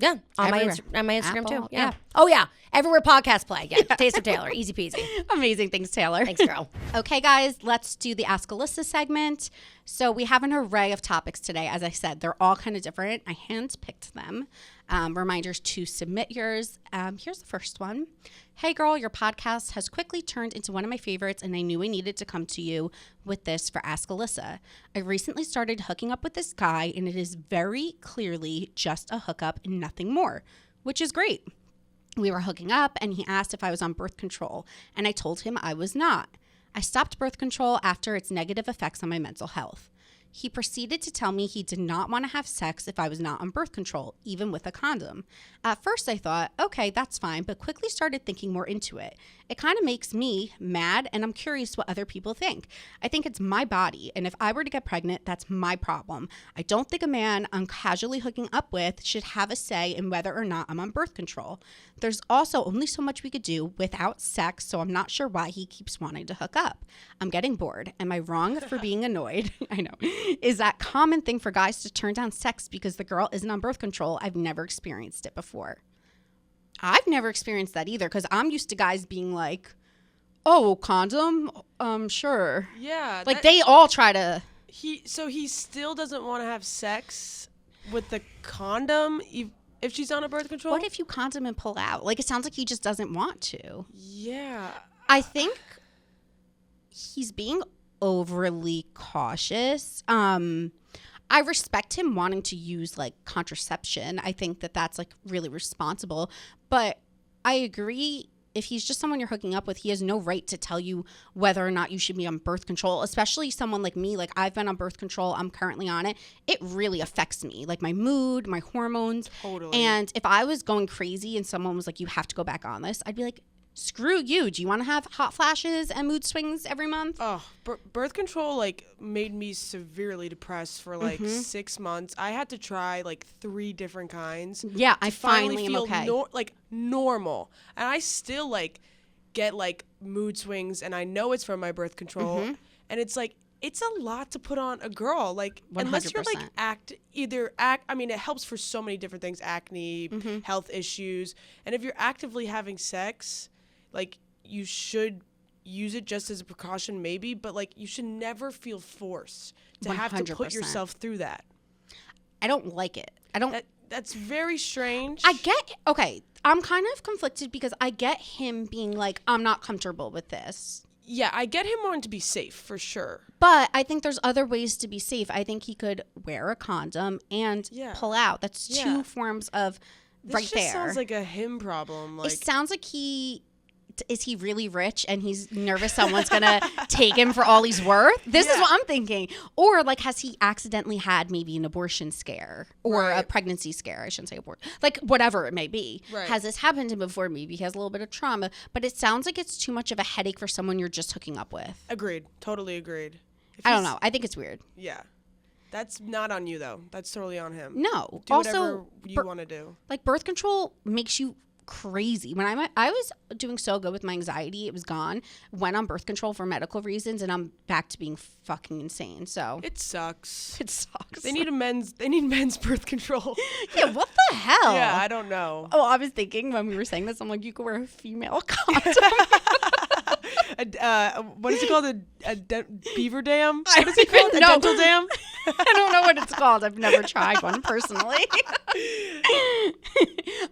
Instagram Apple, too. yeah. Oh yeah, everywhere podcasts play. Yeah, Taste of Taylor, easy peasy. Amazing. Thanks, Taylor. Thanks, girl. Okay, guys, let's do the Ask Alyssa segment. So we have an array of topics today. As I said, they're all kind of different. I handpicked them. Reminders to submit yours. Here's the first one. Hey, girl, your podcast has quickly turned into one of my favorites, and I knew I needed to come to you with this for Ask Alyssa. I recently started hooking up with this guy, and it is very clearly just a hookup and nothing more, which is great. We were hooking up, and he asked if I was on birth control, and I told him I was not. I stopped birth control after its negative effects on my mental health. He proceeded to tell me he did not want to have sex if I was not on birth control, even with a condom. At first I thought, okay, that's fine, but quickly started thinking more into it. It kind of makes me mad, and I'm curious what other people think. I think it's my body, and if I were to get pregnant, that's my problem. I don't think a man I'm casually hooking up with should have a say in whether or not I'm on birth control. There's also only so much we could do without sex, so I'm not sure why he keeps wanting to hook up. I'm getting bored. Am I wrong for being annoyed? I know. Is that common thing for guys to turn down sex because the girl isn't on birth control? I've never experienced it before. I've never experienced that either, because I'm used to guys being like, oh, condom? Sure. Yeah. Like, they all try to... He still doesn't want to have sex with the condom if she's on a birth control? What if you condom and pull out? Like, it sounds like he just doesn't want to. Yeah. I think he's being overly cautious. I respect him wanting to use like contraception. I think that that's like really responsible, but I agree. If he's just someone you're hooking up with, he has no right to tell you whether or not you should be on birth control, especially someone like me. Like, I've been on birth control. I'm currently on it. It really affects me, like my mood, my hormones. Totally. And if I was going crazy and someone was like, you have to go back on this, I'd be like, screw you. Do you want to have hot flashes and mood swings every month? Oh, birth control like made me severely depressed for like 6 months. I had to try like 3 different kinds. Yeah, I finally am feel okay. Normal, and I still like get like mood swings, and I know it's from my birth control, and it's like it's a lot to put on a girl. Like 100%. Unless you're like I mean, it helps for so many different things: acne, health issues, and if you're actively having sex, like, you should use it just as a precaution maybe, but, like, you should never feel forced to 100%. Have to put yourself through that. I don't like it. I don't... That's very strange. Okay, I'm kind of conflicted because I get him being like, I'm not comfortable with this. Yeah, I get him wanting to be safe, for sure. But I think there's other ways to be safe. I think he could wear a condom and pull out. That's 2 forms of this right just there. Sounds like a him problem. Like, it sounds like is he really rich and he's nervous someone's gonna take him for all he's worth? This is what I'm thinking. Or like, has he accidentally had maybe an abortion scare or a pregnancy scare? I shouldn't say abortion. Like, whatever it may be. Right. Has this happened to him before? Maybe he has a little bit of trauma. But it sounds like it's too much of a headache for someone you're just hooking up with. Agreed. Totally agreed. I don't know. I think it's weird. Yeah. That's not on you, though. That's totally on him. No. Do also, whatever you want to do. Like, birth control makes you crazy. When I was doing so good with my anxiety, it was gone. Went on birth control for medical reasons, and I'm back to being fucking insane. So it sucks. It sucks. They need men's birth control. Yeah, what the hell? Yeah, I don't know. Oh, I was thinking when we were saying this, I'm like, you could wear a female condom. What is it called? A beaver dam? What is it called? A dental dam? I don't know what it's called. I've never tried one personally.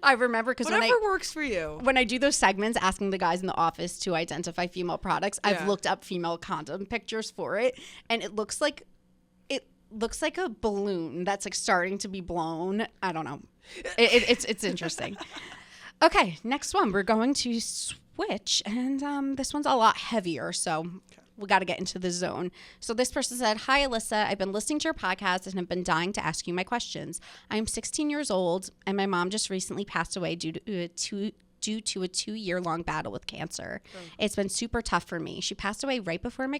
I remember because whatever works for you. When I do those segments asking the guys in the office to identify female products, I've looked up female condom pictures for it, and it looks like a balloon that's like starting to be blown. I don't know. It's interesting. Okay, next one. We're going to switch, and this one's a lot heavier, so we got to get into the zone. So this person said, "Hi, Alyssa. I've been listening to your podcast and have been dying to ask you my questions. I am 16 years old, and my mom just recently passed away due to a 2-year-long battle with cancer. It's been super tough for me. She passed away right before my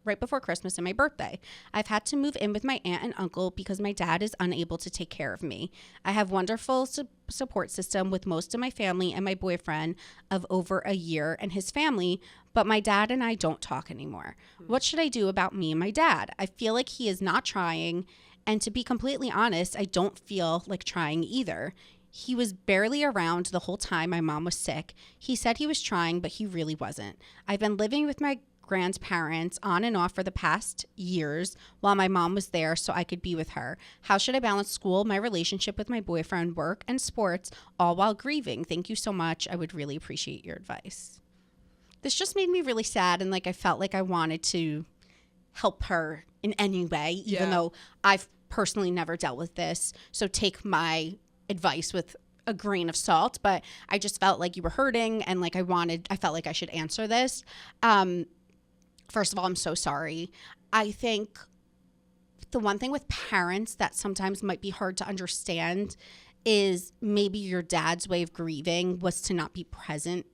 right before Christmas and my birthday. I've had to move in with my aunt and uncle because my dad is unable to take care of me. I have wonderful support system with most of my family and my boyfriend of over a year and his family, but my dad and I don't talk anymore. What should I do about me and my dad? I feel like he is not trying, and to be completely honest, I don't feel like trying either. He was barely around the whole time my mom was sick. He said he was trying, but he really wasn't. I've been living with my grandparents on and off for the past years while my mom was there so I could be with her. How should I balance school, my relationship with my boyfriend, work, and sports, all while grieving? Thank you so much. I would really appreciate your advice. This just made me really sad, and like I felt like I wanted to help her in any way, even though I've personally never dealt with this. So take my advice with a grain of salt, but I just felt like you were hurting, and like I felt like I should answer this. First of all, I'm so sorry. I think the one thing with parents that sometimes might be hard to understand is maybe your dad's way of grieving was to not be present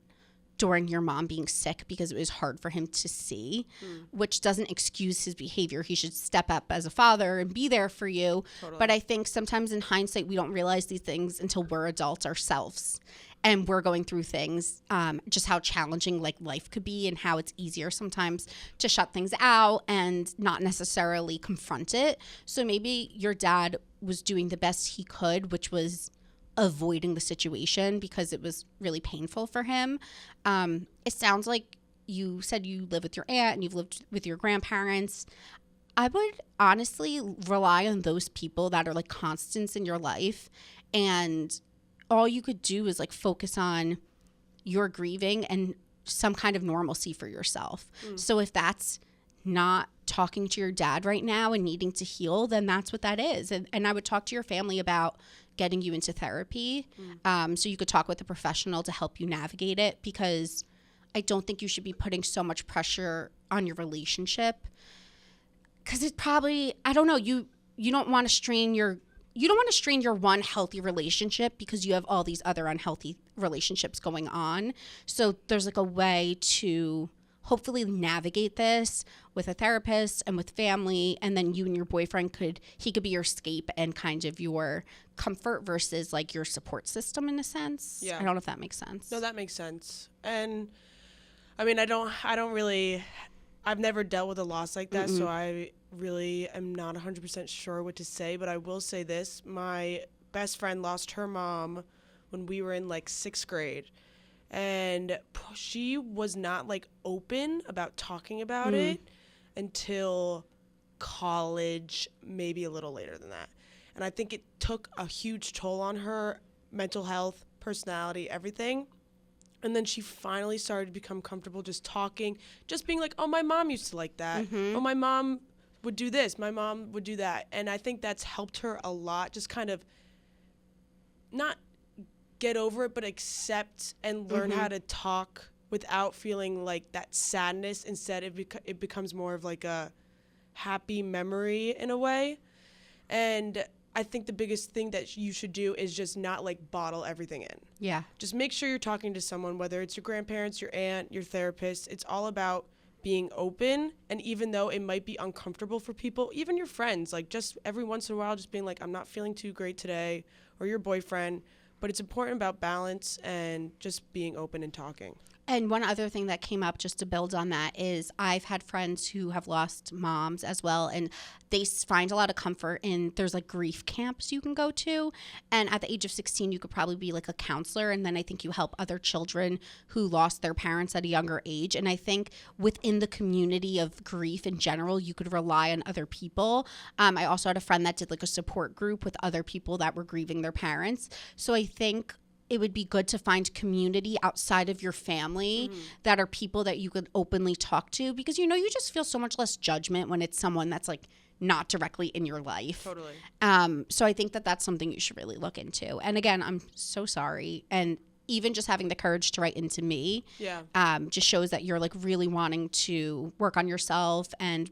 during your mom being sick because it was hard for him to see, which doesn't excuse his behavior. He should step up as a father and be there for you. Totally. But I think sometimes in hindsight, we don't realize these things until we're adults ourselves and we're going through things, just how challenging like life could be and how it's easier sometimes to shut things out and not necessarily confront it. So maybe your dad was doing the best he could, which was avoiding the situation because it was really painful for him. It sounds like you said you live with your aunt and you've lived with your grandparents. I would honestly rely on those people that are like constants in your life, and all you could do is like focus on your grieving and some kind of normalcy for yourself. So if that's not talking to your dad right now and needing to heal, then that's what that is. And I would talk to your family about getting you into therapy, so you could talk with a professional to help you navigate it, because I don't think you should be putting so much pressure on your relationship, because it probably, I don't know, you don't want to strain your one healthy relationship because you have all these other unhealthy relationships going on. So there's like a way to hopefully navigate this with a therapist and with family, and then you and your boyfriend could be your escape and kind of your comfort versus like your support system in a sense. Yeah. I don't know if that makes sense. No, that makes sense. And I mean, I've never dealt with a loss like that, so I really am not 100% sure what to say, but I will say this. My best friend lost her mom when we were in like 6th grade. And she was not like open about talking about it until college, maybe a little later than that. And I think it took a huge toll on her mental health, personality, everything. And then she finally started to become comfortable just talking, just being like, oh, my mom used to like that. Oh, my mom would do this. My mom would do that. And I think that's helped her a lot, just kind of not get over it, but accept and learn how to talk without feeling like that sadness. Instead, it becomes more of like a happy memory in a way. And I think the biggest thing that you should do is just not like bottle everything in. Yeah. Just make sure you're talking to someone, whether it's your grandparents, your aunt, your therapist. It's all about being open. And even though it might be uncomfortable for people, even your friends, like just every once in a while, just being like, I'm not feeling too great today, or your boyfriend. But it's important about balance and just being open and talking. And one other thing that came up, just to build on that, is I've had friends who have lost moms as well, and they find a lot of comfort in, there's like grief camps you can go to, and at the age of 16 you could probably be like a counselor, and then I think you help other children who lost their parents at a younger age. And I think within the community of grief in general, you could rely on other people. I also had a friend that did like a support group with other people that were grieving their parents. So I think it would be good to find community outside of your family that are people that you could openly talk to, because you just feel so much less judgment when it's someone that's like not directly in your life. Totally. So I think that that's something you should really look into. And again, I'm so sorry. And even just having the courage to write into me just shows that you're like really wanting to work on yourself and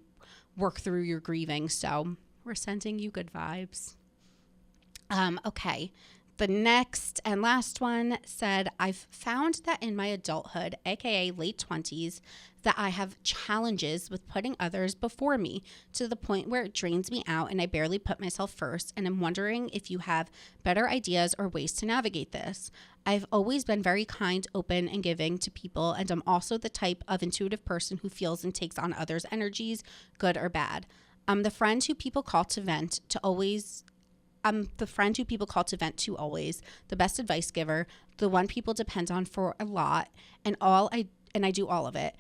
work through your grieving. So we're sending you good vibes. Okay. The next and last one said, I've found that in my adulthood, aka late 20s, that I have challenges with putting others before me to the point where it drains me out and I barely put myself first. And I'm wondering if you have better ideas or ways to navigate this. I've always been very kind, open, and giving to people. And I'm also the type of intuitive person who feels and takes on others' energies, good or bad. I'm the friend who people call to vent to always. I'm the friend who people call to vent to always, the best advice giver, the one people depend on for a lot, and I do all of it.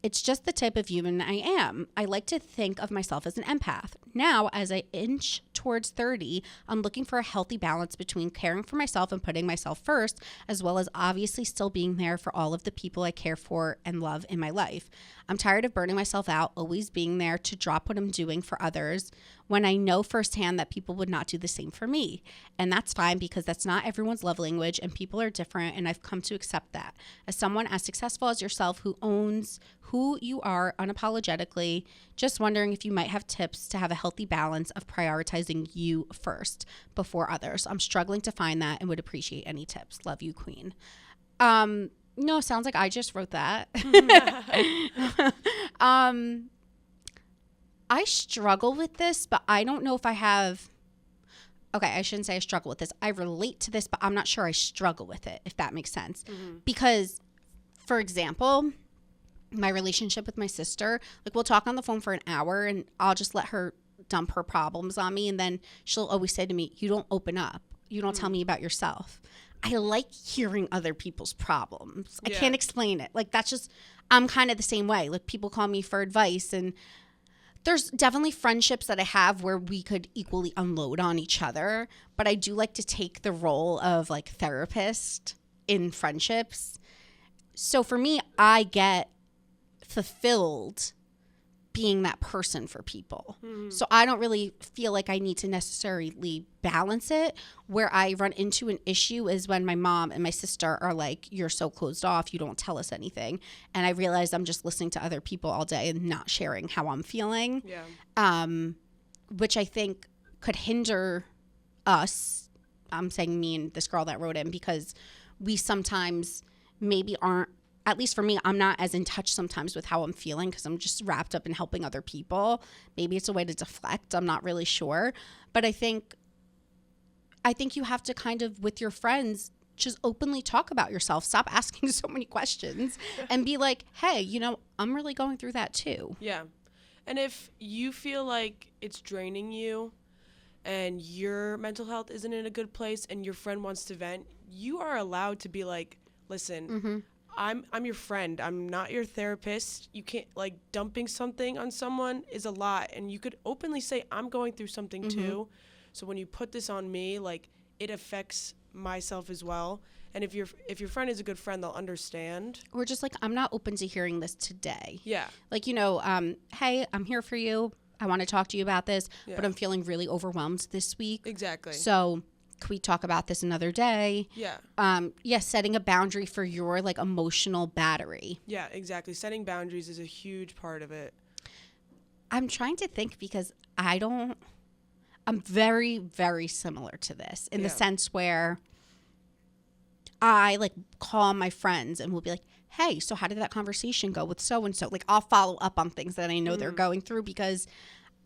It's just the type of human I am. I like to think of myself as an empath. Now, as I inch towards 30, I'm looking for a healthy balance between caring for myself and putting myself first, as well as obviously still being there for all of the people I care for and love in my life. I'm tired of burning myself out, always being there to drop what I'm doing for others when I know firsthand that people would not do the same for me. And that's fine because that's not everyone's love language and people are different, and I've come to accept that. As someone as successful as yourself who owns who you are unapologetically, just wondering if you might have tips to have a healthy balance of prioritizing you first before others. I'm struggling to find that and would appreciate any tips. Love you, Queen. No, sounds like I just wrote that. I struggle with this, but I don't know if I have. Okay, I shouldn't say I struggle with this. I relate to this, but I'm not sure I struggle with it, if that makes sense. Because, for example, my relationship with my sister, like we'll talk on the phone for an hour and I'll just let her dump her problems on me. And then she'll always say to me, you don't open up. You don't tell me about yourself. I like hearing other people's problems. I can't explain it. Like that's just, I'm kind of the same way. Like people call me for advice, and there's definitely friendships that I have where we could equally unload on each other. But I do like to take the role of like therapist in friendships. So for me, I get fulfilled being that person for people. So I don't really feel like I need to necessarily balance it. Where I run into an issue is when my mom and my sister are like, you're so closed off, you don't tell us anything. And I realize I'm just listening to other people all day and not sharing how I'm feeling. Which I think could hinder us. I'm saying me and this girl that wrote in, because we sometimes maybe aren't, at least for me, I'm not as in touch sometimes with how I'm feeling because I'm just wrapped up in helping other people. Maybe it's a way to deflect. I'm not really sure. But I think you have to kind of, with your friends, just openly talk about yourself. Stop asking so many questions and be like, hey, I'm really going through that too. Yeah. And if you feel like it's draining you and your mental health isn't in a good place and your friend wants to vent, you are allowed to be like, listen, I'm your friend. I'm not your therapist. You can't, like, dumping something on someone is a lot. And you could openly say, I'm going through something too. So when you put this on me, like, it affects myself as well. And if your friend is a good friend, they'll understand. Or just like, I'm not open to hearing this today. Yeah. Like, hey, I'm here for you. I want to talk to you about this, but I'm feeling really overwhelmed this week. Exactly. So can we talk about this another day? Yeah. Setting a boundary for your like emotional battery. Yeah, exactly. Setting boundaries is a huge part of it. I'm trying to think because I'm very, very similar to this in the sense where I like call my friends and we'll be like, hey, so how did that conversation go with so-and-so? Like I'll follow up on things that I know they're going through because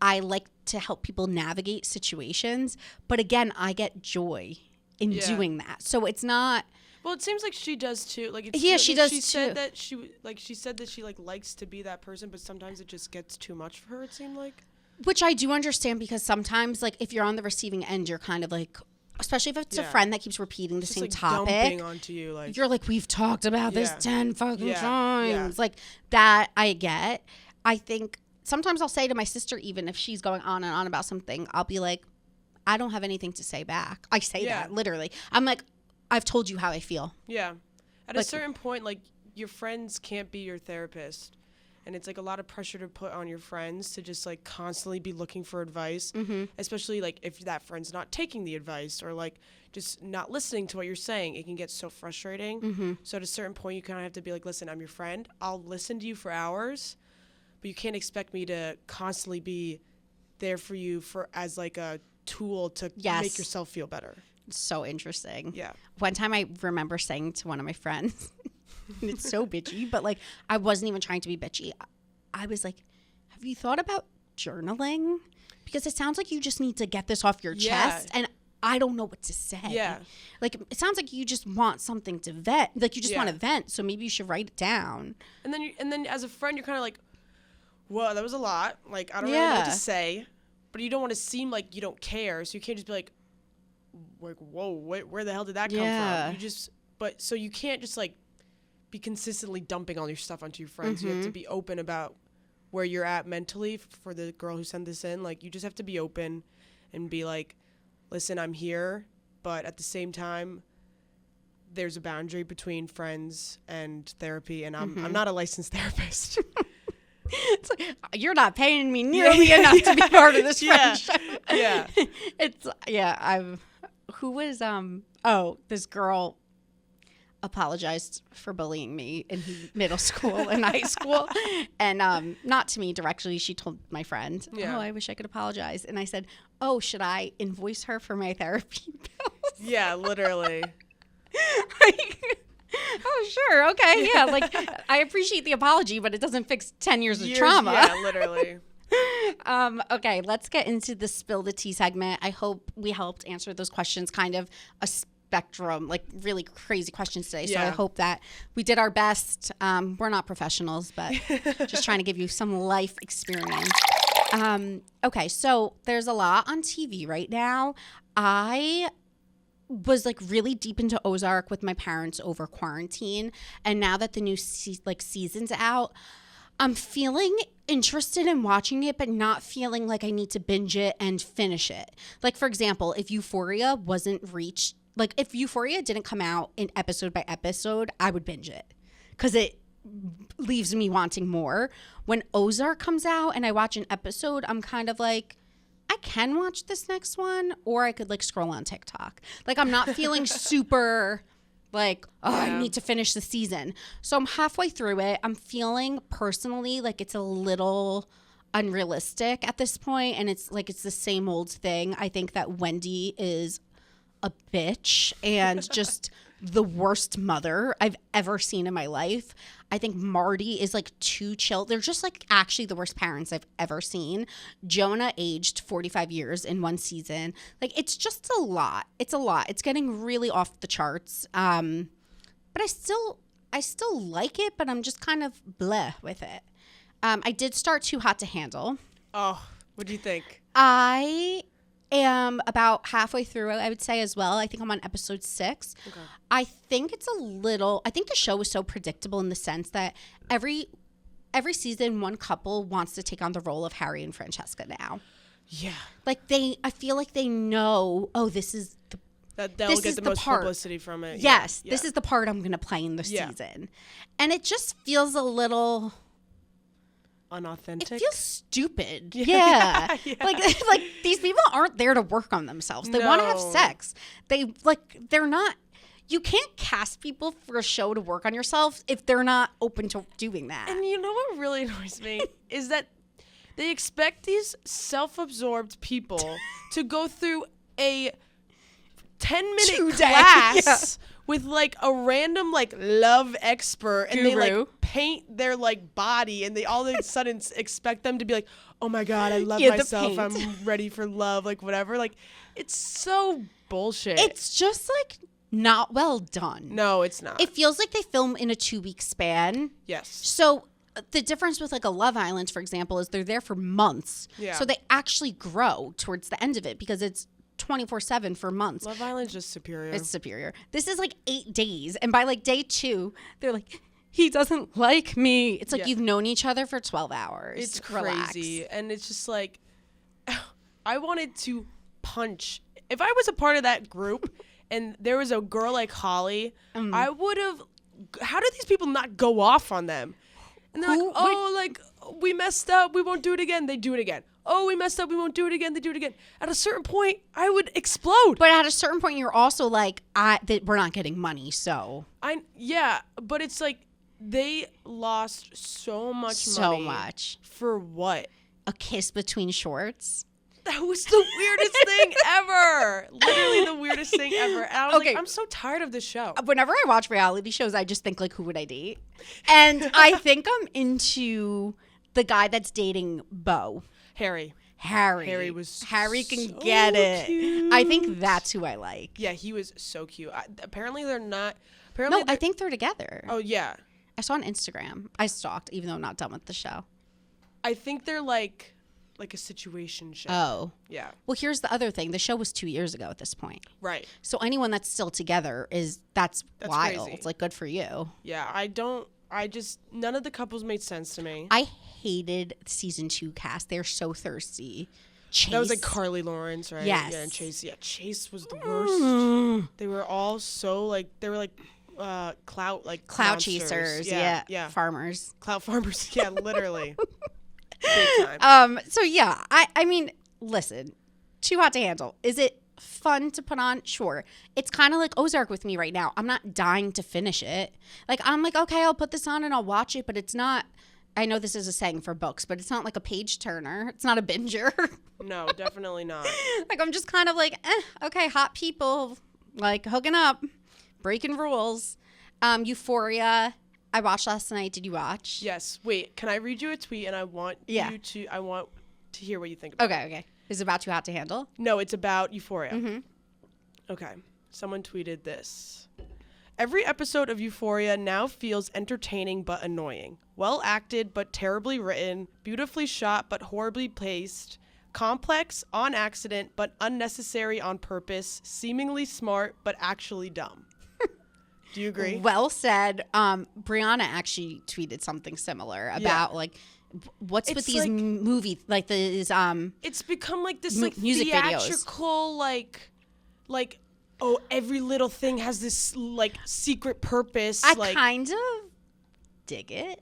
I like to help people navigate situations. But again, I get joy in doing that. So it's not. Well, it seems like she does too. Like she does too. Said that she said that she like likes to be that person, but sometimes it just gets too much for her. It seemed like. Which I do understand because sometimes, like, if you're on the receiving end, you're kind of like, especially if it's a friend that keeps repeating the same topic. Dumping onto you, like you're like, we've talked about this 10 fucking times. Yeah. Like that, I get. I think. Sometimes I'll say to my sister, even if she's going on and on about something, I'll be like, I don't have anything to say back. I say that literally. I'm like, I've told you how I feel. Yeah. At a certain point, like your friends can't be your therapist. And it's like a lot of pressure to put on your friends to just like constantly be looking for advice, especially like if that friend's not taking the advice or like just not listening to what you're saying. It can get so frustrating. So at a certain point, you kind of have to be like, listen, I'm your friend. I'll listen to you for hours. But you can't expect me to constantly be there for you as like a tool to make yourself feel better. So interesting. Yeah. One time I remember saying to one of my friends, and it's so bitchy, but like I wasn't even trying to be bitchy. I was like, have you thought about journaling? Because it sounds like you just need to get this off your chest. And I don't know what to say. Yeah. Like, it sounds like you just want something to vent. Like, you just want to vent. So maybe you should write it down. And then as a friend, you're kind of like, whoa, that was a lot. Like, I don't really know what to say. But you don't want to seem like you don't care. So you can't just be like whoa, where the hell did that come from? So you can't just, like, be consistently dumping all your stuff onto your friends. You have to be open about where you're at mentally. For the girl who sent this in, like, you just have to be open and be like, listen, I'm here, but at the same time, there's a boundary between friends and therapy, and I'm not a licensed therapist. It's like, you're not paying me nearly enough to be part of this friendship. Yeah. This girl apologized for bullying me in middle school and high school. And not to me directly. She told my friend, oh, I wish I could apologize. And I said, oh, should I invoice her for my therapy bills? Yeah, literally. Like, oh, sure. Okay. Yeah. Like, I appreciate the apology, but it doesn't fix 10 years of trauma. Yeah, literally. Okay, let's get into the spill the tea segment. I hope we helped answer those questions, kind of a spectrum, like really crazy questions today. So I hope that we did our best. We're not professionals, but just trying to give you some life experience. Okay, so there's a lot on TV right now. I was like really deep into Ozark with my parents over quarantine, and now that the new season's out, I'm feeling interested in watching it, but not feeling like I need to binge it and finish it. Like, for example, if Euphoria if Euphoria didn't come out in episode by episode, I would binge it because it leaves me wanting more. When Ozark comes out and I watch an episode, I'm kind of like, I can watch this next one, or I could like scroll on TikTok. Like, I'm not feeling super like, I need to finish the season. So I'm halfway through it. I'm feeling personally like it's a little unrealistic at this point, and it's like it's the same old thing. I think that Wendy is a bitch and just the worst mother I've ever seen in my life. I think Marty is like too chill. They're just like actually the worst parents I've ever seen. Jonah aged 45 years in one season. Like, it's just a lot. It's a lot. It's getting really off the charts. But I still like it, but I'm just kind of bleh with it. I did start Too Hot to Handle. Oh, what do you think? I am about halfway through it, I would say, as well. I think I'm on episode 6. Okay. I think the show is so predictable in the sense that every season, one couple wants to take on the role of Harry and Francesca now. Yeah. Like, I feel like they know, this is the that they'll get the most publicity from it. Yes. This is the part I'm going to play in the season. And it just feels a little unauthentic. It feels stupid. Yeah. Like these people aren't there to work on themselves. They want to have sex. They're not. You can't cast people for a show to work on yourself if they're not open to doing that. And you know what really annoys me is that they expect these self-absorbed people to go through a 10-minute class with like a random like love expert, and they like paint their like body, and they all of a sudden expect them to be like, oh my god, I love myself, I'm ready for love, like whatever. Like, it's so bullshit. It's just like not well done. No, it's not. It feels like they film in a 2-week span. Yes. So the difference with like a Love Island, for example, is they're there for months. Yeah. So they actually grow towards the end of it because it's 24/7 for months. Love Island's just superior. It's superior. This is like 8 days, and by like day 2, they're like, he doesn't like me. It's like you've known each other for 12 hours. It's crazy, and it's just like, I wanted to punch. If I was a part of that group, and there was a girl like Holly, I would have. How do these people not go off on them? And they're like, we messed up, we won't do it again. They do it again. Oh, we messed up, we won't do it again. They do it again. At a certain point, I would explode. But at a certain point, you're also like, we're not getting money, so. But it's like they lost so much money. So much. For what? A kiss between shorts. That was the weirdest thing ever. Literally the weirdest thing ever. And I was like, I'm so tired of this show. Whenever I watch reality shows, I just think like, who would I date? And I think I'm into the guy that's dating Beau. Harry Harry was can so get it. cute. I think that's who I like. Yeah, he was so cute. Apparently they're not. No, I think they're together. Oh yeah. I saw on Instagram. I stalked, even though I'm not done with the show. I think they're like a situation show. Oh. Yeah. Well, here's the other thing. The show was 2 years ago at this point. Right. So anyone that's still together that's wild. crazy. It's like good for you. Yeah, none of the couples made sense to me. I hated season 2 cast. They're so thirsty. Chase. That was like Carly Lawrence, right? Yes. Yeah, and Chase. Yeah, Chase was the worst. They were all so like clout clout monsters. chasers. Yeah. Farmers. Clout farmers. Yeah, literally. Big time. So yeah, I mean, listen, Too Hot to Handle. Is it fun to put on? Sure. It's kind of like Ozark with me right now. I'm not dying to finish it. Like, I'm like, okay, I'll put this on and I'll watch it, but it's not, I know this is a saying for books, but it's not like a page turner. It's not a binger. No, definitely not. Like, I'm just kind of like, okay, hot people, like, hooking up, breaking rules. Euphoria, I watched last night. Did you watch? Yes. Wait, can I read you a tweet and I want to hear what you think about it. Okay. Is it about Too Hot to Handle? No, it's about Euphoria. Mm-hmm. Okay. Someone tweeted this. Every episode of Euphoria now feels entertaining but annoying. Well acted but terribly written, beautifully shot but horribly paced, complex on accident but unnecessary on purpose, seemingly smart but actually dumb. Do you agree? Well said. Rihanna actually tweeted something similar about like what's with these movie like these it's become like this music theatrical like oh, every little thing has this like secret purpose. I like, kind of dig it.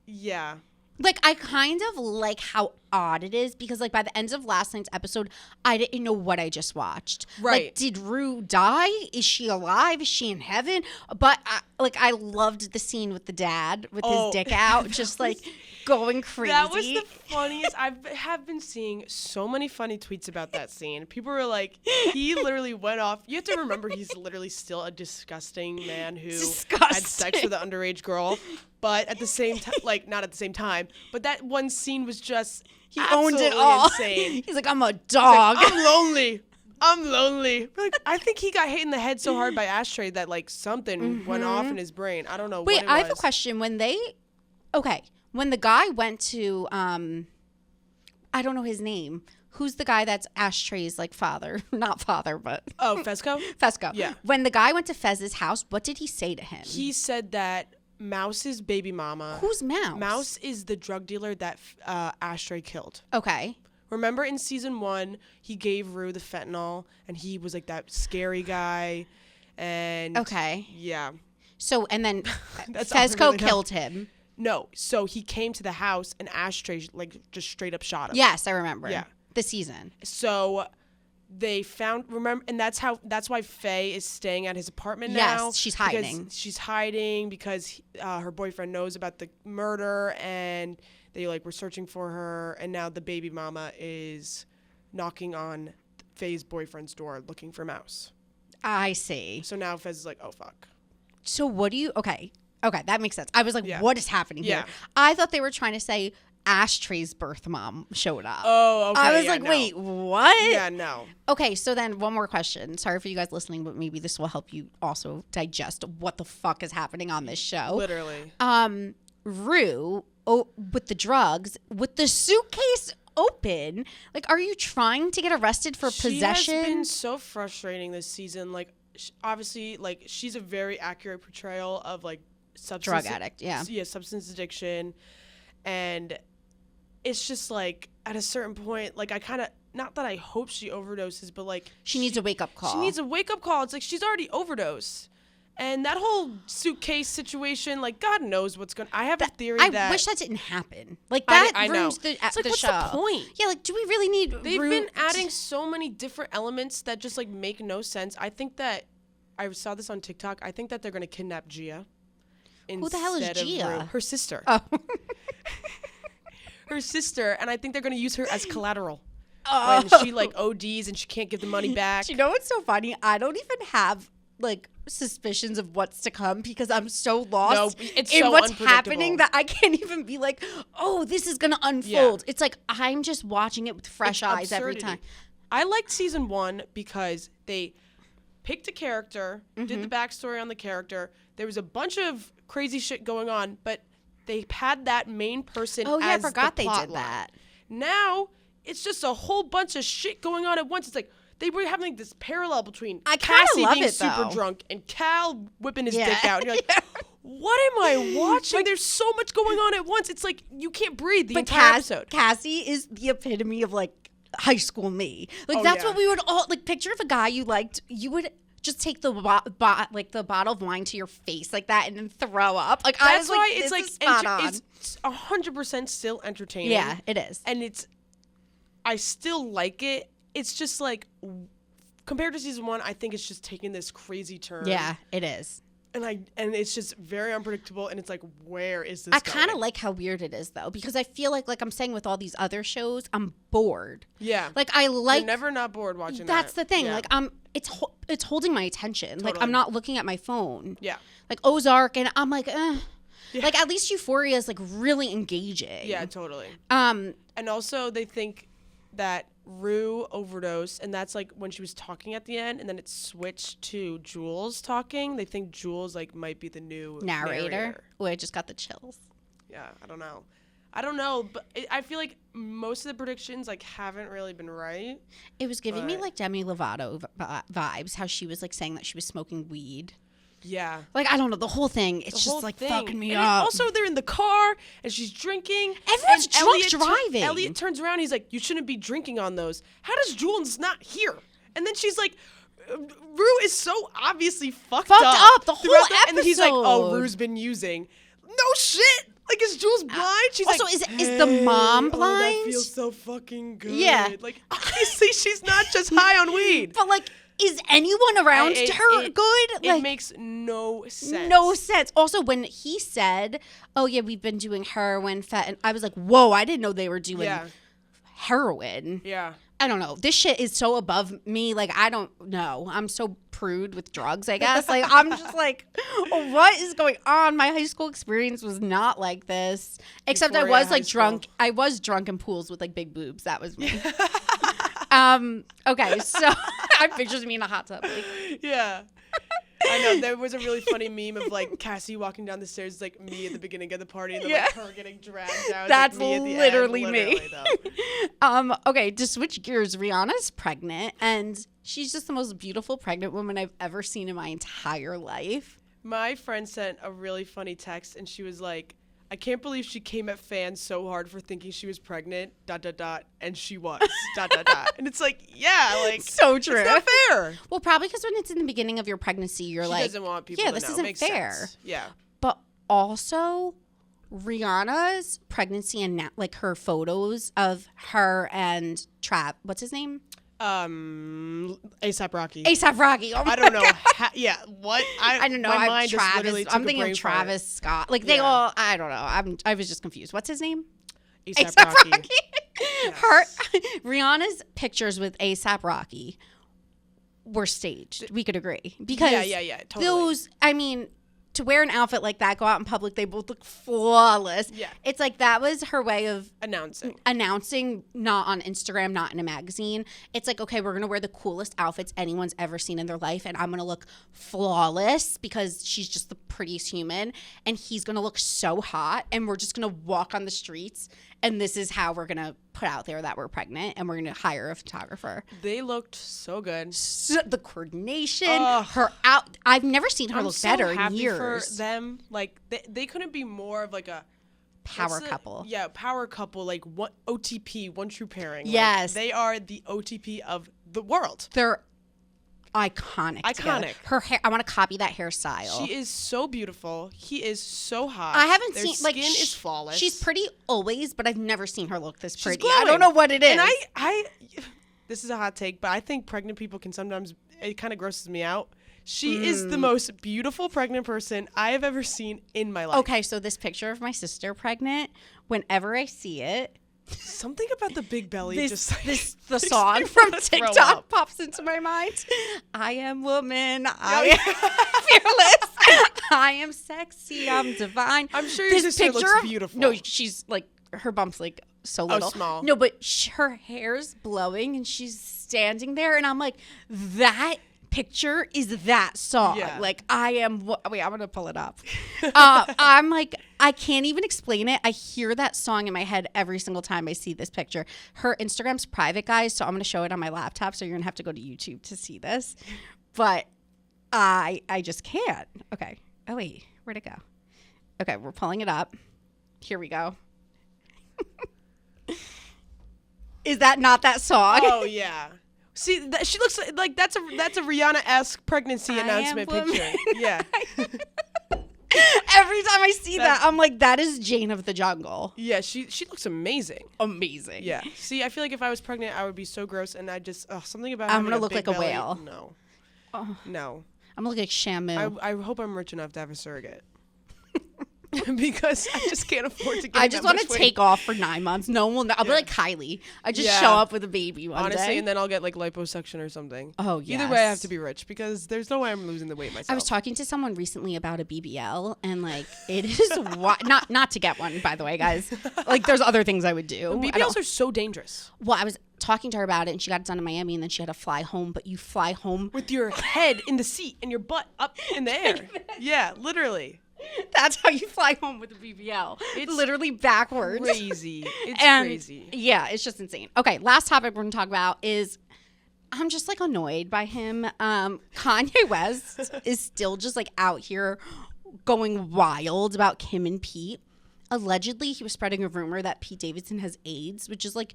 Yeah. Like, I kind of like how odd it is because, like, by the end of last night's episode, I didn't know what I just watched. Right. Like, did Rue die? Is she alive? Is she in heaven? But, I loved the scene with the dad with his dick out, just, like, going crazy. That was the funniest. I have been seeing so many funny tweets about that scene. People were like, he literally went off. You have to remember he's literally still a disgusting man who had sex with an underage girl. But at the same time, like, not at the same time, but that one scene was just, he owned it all. Insane. He's like, I'm a dog. Like, I'm lonely. Like, I think he got hit in the head so hard by Ashtray that, like, something went off in his brain. I don't know what it was. Wait, I have a question. When the guy went to, I don't know his name. Who's the guy that's Ashtray's, like, father? Not father, but. Oh, Fesco? Fesco. Yeah. When the guy went to Fez's house, what did he say to him? He said that Mouse's baby mama. Who's Mouse? Mouse is the drug dealer that Ashtray killed. Okay. Remember in season 1, he gave Rue the fentanyl, and he was like that scary guy, and okay, yeah. So and then That's Fesco really killed him. No, so he came to the house, and Ashtray like just straight up shot him. Yes, I remember. Yeah, the season. So they found and that's why Faye is staying at his apartment now. Yes, she's hiding. She's hiding because her boyfriend knows about the murder, and they were searching for her, and now the baby mama is knocking on Faye's boyfriend's door looking for Mouse. I see. So now Fez is like, oh fuck. So what do you? Okay, that makes sense. I was like, what is happening here? Yeah. I thought they were trying to say Ashtray's birth mom showed up. Oh, okay. I was no. wait, what? Yeah, no. Okay, so then one more question. Sorry for you guys listening, but maybe this will help you also digest what the fuck is happening on this show. Literally. Rue, with the drugs, with the suitcase open, like, are you trying to get arrested for possession? She has been so frustrating this season. Like, obviously, like, she's a very accurate portrayal of, like, drug addict, yeah, substance addiction. And it's just like at a certain point, like, I kind of, not that I hope she overdoses, but like she needs a wake up call. She needs a wake up call. It's like she's already overdosed. And that whole suitcase situation, like, God knows what's going to... I have a theory that... I wish that didn't happen. Like, that I know. ruins the it's like, the what's show. the point? Yeah, like, do we really need... They've been adding so many different elements that just, like, make no sense. I think that... I saw this on TikTok. I think that they're going to kidnap Gia. Who the hell is Gia? Her sister. Oh. Her sister. And I think they're going to use her as collateral. when she like ODs and she can't give the money back. You know what's so funny? I don't even have like suspicions of what's to come because I'm so lost it's in so what's unpredictable. happening that I can't even be like, oh, this is gonna unfold. It's like I'm just watching it with fresh eyes every time. I liked season 1 because they picked a character, did the backstory on the character. There was a bunch of crazy shit going on, but they had that main person as I forgot the they plot did line. that. Now it's just a whole bunch of shit going on at once. It's like they were having like this parallel between Cassie love being it, super though. drunk and Cal whipping his dick out. And you're like, what am I watching? There's so much going on at once. It's like you can't breathe the entire episode. Cassie is the epitome of like high school me. Like that's what we would all like. Picture of a guy you liked, you would just take the like the bottle of wine to your face like that and then throw up. Like That's I was why like, it's this like is spot on. it's 100% still entertaining. Yeah, it is. And I still like it. It's just like compared to season 1, I think it's just taking this crazy turn. Yeah, it is. And it's just very unpredictable, and it's like, where is this? I kind of like how weird it is though, because I feel like I'm saying with all these other shows, I'm bored. Yeah. Like I like. You're never not bored watching. That's the thing. Yeah. Like it's holding my attention. Totally. Like I'm not looking at my phone. Yeah. Like Ozark, and I'm like, Yeah. Like at least Euphoria is like really engaging. Yeah, totally. And also they think that Rue overdosed, and that's like when she was talking at the end, and then it switched to Jules talking. They think Jules like might be the new narrator. Oh, I just got the chills. Yeah, I don't know, but I feel like most of the predictions like haven't really been right. It was giving me like Demi Lovato vibes, how she was like saying that she was smoking weed. Yeah. Like, I don't know, the whole thing, it's just like fucking me and up. Also, they're in the car and she's drinking. Everyone's and drunk driving. Elliot turns around, he's like, you shouldn't be drinking on those. How does Jules not hear? And then she's like, Rue is so obviously fucked up the whole episode. And then he's like, oh, Rue's been using. No shit. Like, is Jules blind? She's also, like, is the mom blind? Oh, that feels so fucking good. Yeah. Like, obviously, she's not just high on weed. But like, is anyone around her good? Like, it makes no sense. No sense. Also, when he said, "Oh yeah, we've been doing heroin, and I was like, "Whoa, I didn't know they were doing heroin." Yeah. I don't know. This shit is so above me. Like, I don't know. I'm so prude with drugs, I guess. Like, I'm just like, what is going on? My high school experience was not like this. Except Euphoria I was like high drunk. I was drunk in pools with like big boobs. That was me. Okay, so I have pictures of me in a hot tub. Like, yeah. I know. There was a really funny meme of like Cassie walking down the stairs, like me at the beginning of the party, and then like her getting dragged down. That's like, me at the literally end. me. Though. Okay, to switch gears, Rihanna's pregnant, and she's just the most beautiful pregnant woman I've ever seen in my entire life. My friend sent a really funny text, and she was like, I can't believe she came at fans so hard for thinking she was pregnant, ... and she was, ... And it's like, yeah, like, so true. It's not fair. Well, probably because when it's in the beginning of your pregnancy, you're She like, doesn't want people yeah, to this know. isn't Makes fair. sense. Yeah. But also, Rihanna's pregnancy and like her photos of her and what's his name? A$AP Rocky. A$AP Rocky. Oh my I don't know. God. What? I don't know. My I'm mind just literally Travis. I'm took a thinking brain of fart. Travis Scott. Like they all. I don't know. I was just confused. What's his name? A$AP Rocky. Yes. Rihanna's pictures with A$AP Rocky were staged. We could agree because yeah, totally. those. I mean, to wear an outfit like that, go out in public, they both look flawless. Yeah. It's like that was her way of announcing, not on Instagram, not in a magazine. It's like, okay, we're going to wear the coolest outfits anyone's ever seen in their life, and I'm going to look flawless because she's just the prettiest human, and he's going to look so hot, and we're just going to walk on the streets, and this is how we're going to put out there that we're pregnant, and we're going to hire a photographer. They looked so good. The coordination, her out. I've never seen her look better in years. For them, like they couldn't be more of like a power couple. Yeah, power couple, like one OTP, one true pairing. Yes. Like, they are the OTP of the world. They're iconic. Together. Her hair, I want to copy that hairstyle. She is so beautiful. He is so hot. I haven't Their seen skin like is flawless. She's pretty always, but I've never seen her look this pretty. Glowing. I don't know what it is. And I this is a hot take, but I think pregnant people can sometimes, it kind of grosses me out. She is the most beautiful pregnant person I have ever seen in my life. Okay, so this picture of my sister pregnant, whenever I see it, Something about the big belly the makes song me from wanna throw TikTok up. pops into my mind. I am woman. I am fearless. I am sexy. I'm divine. I'm sure your sister looks beautiful. No, she's like, her bump's like so little. Small. No, but her hair's blowing and she's standing there, and I'm like, that picture is that song. Yeah. Like, I am. Wait, I'm gonna pull it up. I'm like, I can't even explain it. I hear that song in my head every single time I see this picture. Her Instagram's private, guys, so I'm gonna show it on my laptop. So you're gonna have to go to YouTube to see this. But I just can't. Okay. Oh wait, where'd it go? Okay, we're pulling it up. Here we go. Is that not that song? Oh yeah. See, she looks like that's a Rihanna-esque pregnancy announcement picture. Yeah. Every time I see that, I'm like, that is Jane of the Jungle. Yeah, she looks amazing. Amazing. Yeah. See, I feel like if I was pregnant, I would be so gross, and I just something about. I'm gonna having look big like a belly, whale. No. Oh. No. I'm gonna look like Shamu. I hope I'm rich enough to have a surrogate. Because I just can't afford to get I just want to take off for 9 months. No one will know. I'll be like Kylie. I just show up with a baby one Honestly, day. and then I'll get like liposuction or something. Oh, yes. Either way, I have to be rich because there's no way I'm losing the weight myself. I was talking to someone recently about a BBL, and like, it is not to get one, by the way, guys. Like, there's other things I would do. BBLs are so dangerous. Well, I was talking to her about it, and she got it done in Miami, and then she had to fly home. But you fly home with your head in the seat and your butt up in the air. Yeah, literally. That's how you fly home with a BBL. It's literally backwards. Crazy. It's crazy. Yeah, it's just insane. Okay, last topic we're going to talk about is, I'm just like annoyed by him. Kanye West is still just like out here going wild about Kim and Pete. Allegedly, he was spreading a rumor that Pete Davidson has AIDS, which is like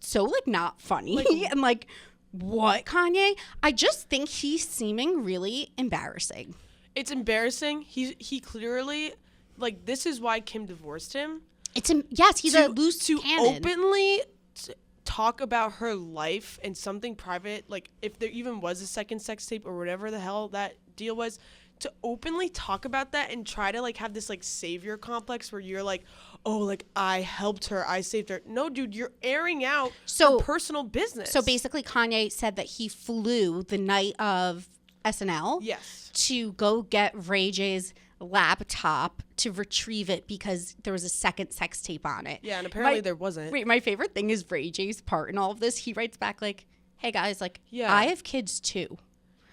so like not funny. And like, what, Kanye? I just think he's seeming really embarrassing. It's embarrassing. He clearly, like, this is why Kim divorced him. Yes, he's a loose cannon. Openly talk about her life and something private, like if there even was a second sex tape or whatever the hell that deal was, to openly talk about that and try to like have this like savior complex where you're like, oh, like I helped her, I saved her. No, dude, you're airing out her personal business. So basically, Kanye said that he flew the night of SNL to go get Ray J's laptop to retrieve it because there was a second sex tape on it. Yeah, and apparently there wasn't. Wait, my favorite thing is Ray J's part in all of this. He writes back like, hey guys, like, I have kids too.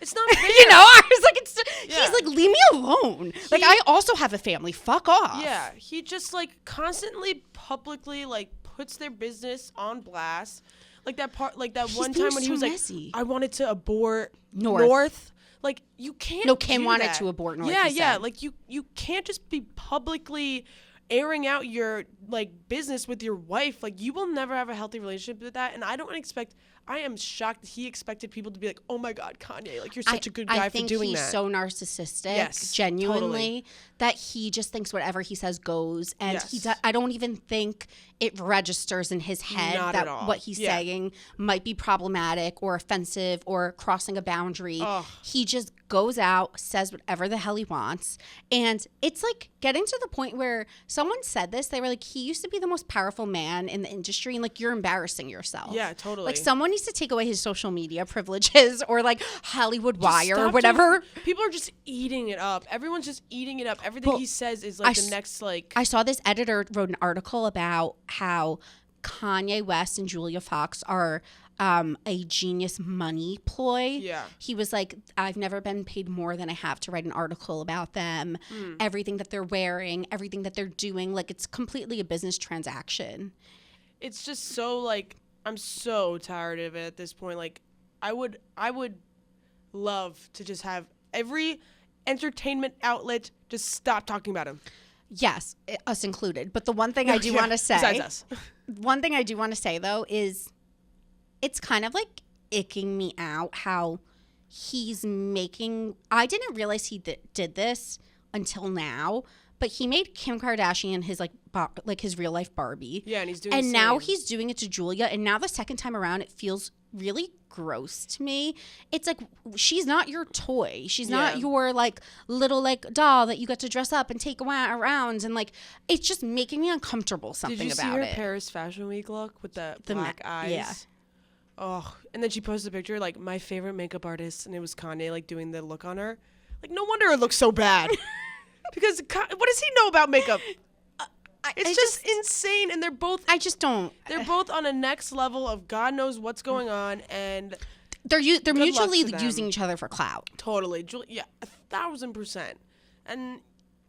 It's not fair. You know, I was like, he's like, leave me alone. Like, I also have a family. Fuck off. Yeah, he just like constantly publicly like puts their business on blast. Like that part, like that one time when he was like, I wanted to abort North. Like, you can't. No, Kim wanted to abort North. Yeah. Like, you can't just be publicly airing out your like business with your wife. Like, you will never have a healthy relationship with that. And I am shocked that he expected people to be like, oh my God, Kanye, like, you're such a good guy for doing that. I think he's so narcissistic, genuinely, that he just thinks whatever he says goes. And I don't even think it registers in his head that what he's saying might be problematic or offensive or crossing a boundary. He just goes out, says whatever the hell he wants. And it's like getting to the point where someone said this, they were like, he used to be the most powerful man in the industry, and like, you're embarrassing yourself. Yeah, totally. Like, someone needs to take away his social media privileges or like Hollywood Wire or whatever. People are just eating it up. Everyone's just eating it up. Everything he says is like the next like. I saw this editor wrote an article about how Kanye West and Julia Fox are a genius money ploy. Yeah. He was like, I've never been paid more than I have to write an article about them. Everything that they're wearing, everything that they're doing, like, it's completely a business transaction. It's just so like, I'm so tired of it at this point. Like, I would love to just have every entertainment outlet just stop talking about him. Yes, us included. But the one thing I do want to say, besides us. One thing I do want to say though is, it's kind of like icking me out how he's making. I didn't realize he did this until now, but he made Kim Kardashian his like his real life Barbie. Yeah, and he's doing. And now he's doing it to Julia. And now the second time around, it feels really gross to me. It's like, she's not your toy. She's not your like little like doll that you get to dress up and take around, and like, it's just making me uncomfortable. Something about it. Did you see her Paris Fashion Week look with the black eyes? Yeah. Oh, and then she posted a picture like, my favorite makeup artist, and it was Kanye like doing the look on her. Like, no wonder it looks so bad. Because what does he know about makeup? It's just insane, and they're both. I just don't. They're both on a next level of God knows what's going on, and they're mutually using each other for clout. Totally, yeah, 1,000%. And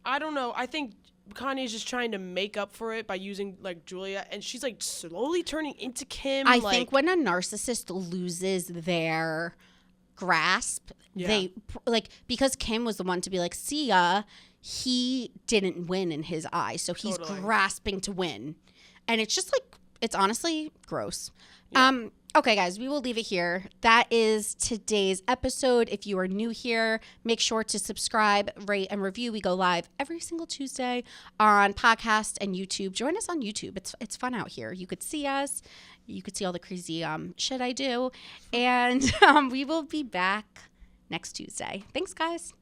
I don't know. I think Kanye's just trying to make up for it by using like Julia, and she's like slowly turning into Kim. I think when a narcissist loses their grasp, they like, because Kim was the one to be like, see ya. He didn't win in his eyes, so he's grasping to win, and it's just like, it's honestly gross. Yeah. Okay, guys, we will leave it here. That is today's episode. If you are new here, make sure to subscribe, rate, and review. We go live every single Tuesday on podcast and YouTube. Join us on YouTube. It's fun out here. You could see us. You could see all the crazy shit I do, and we will be back next Tuesday. Thanks, guys.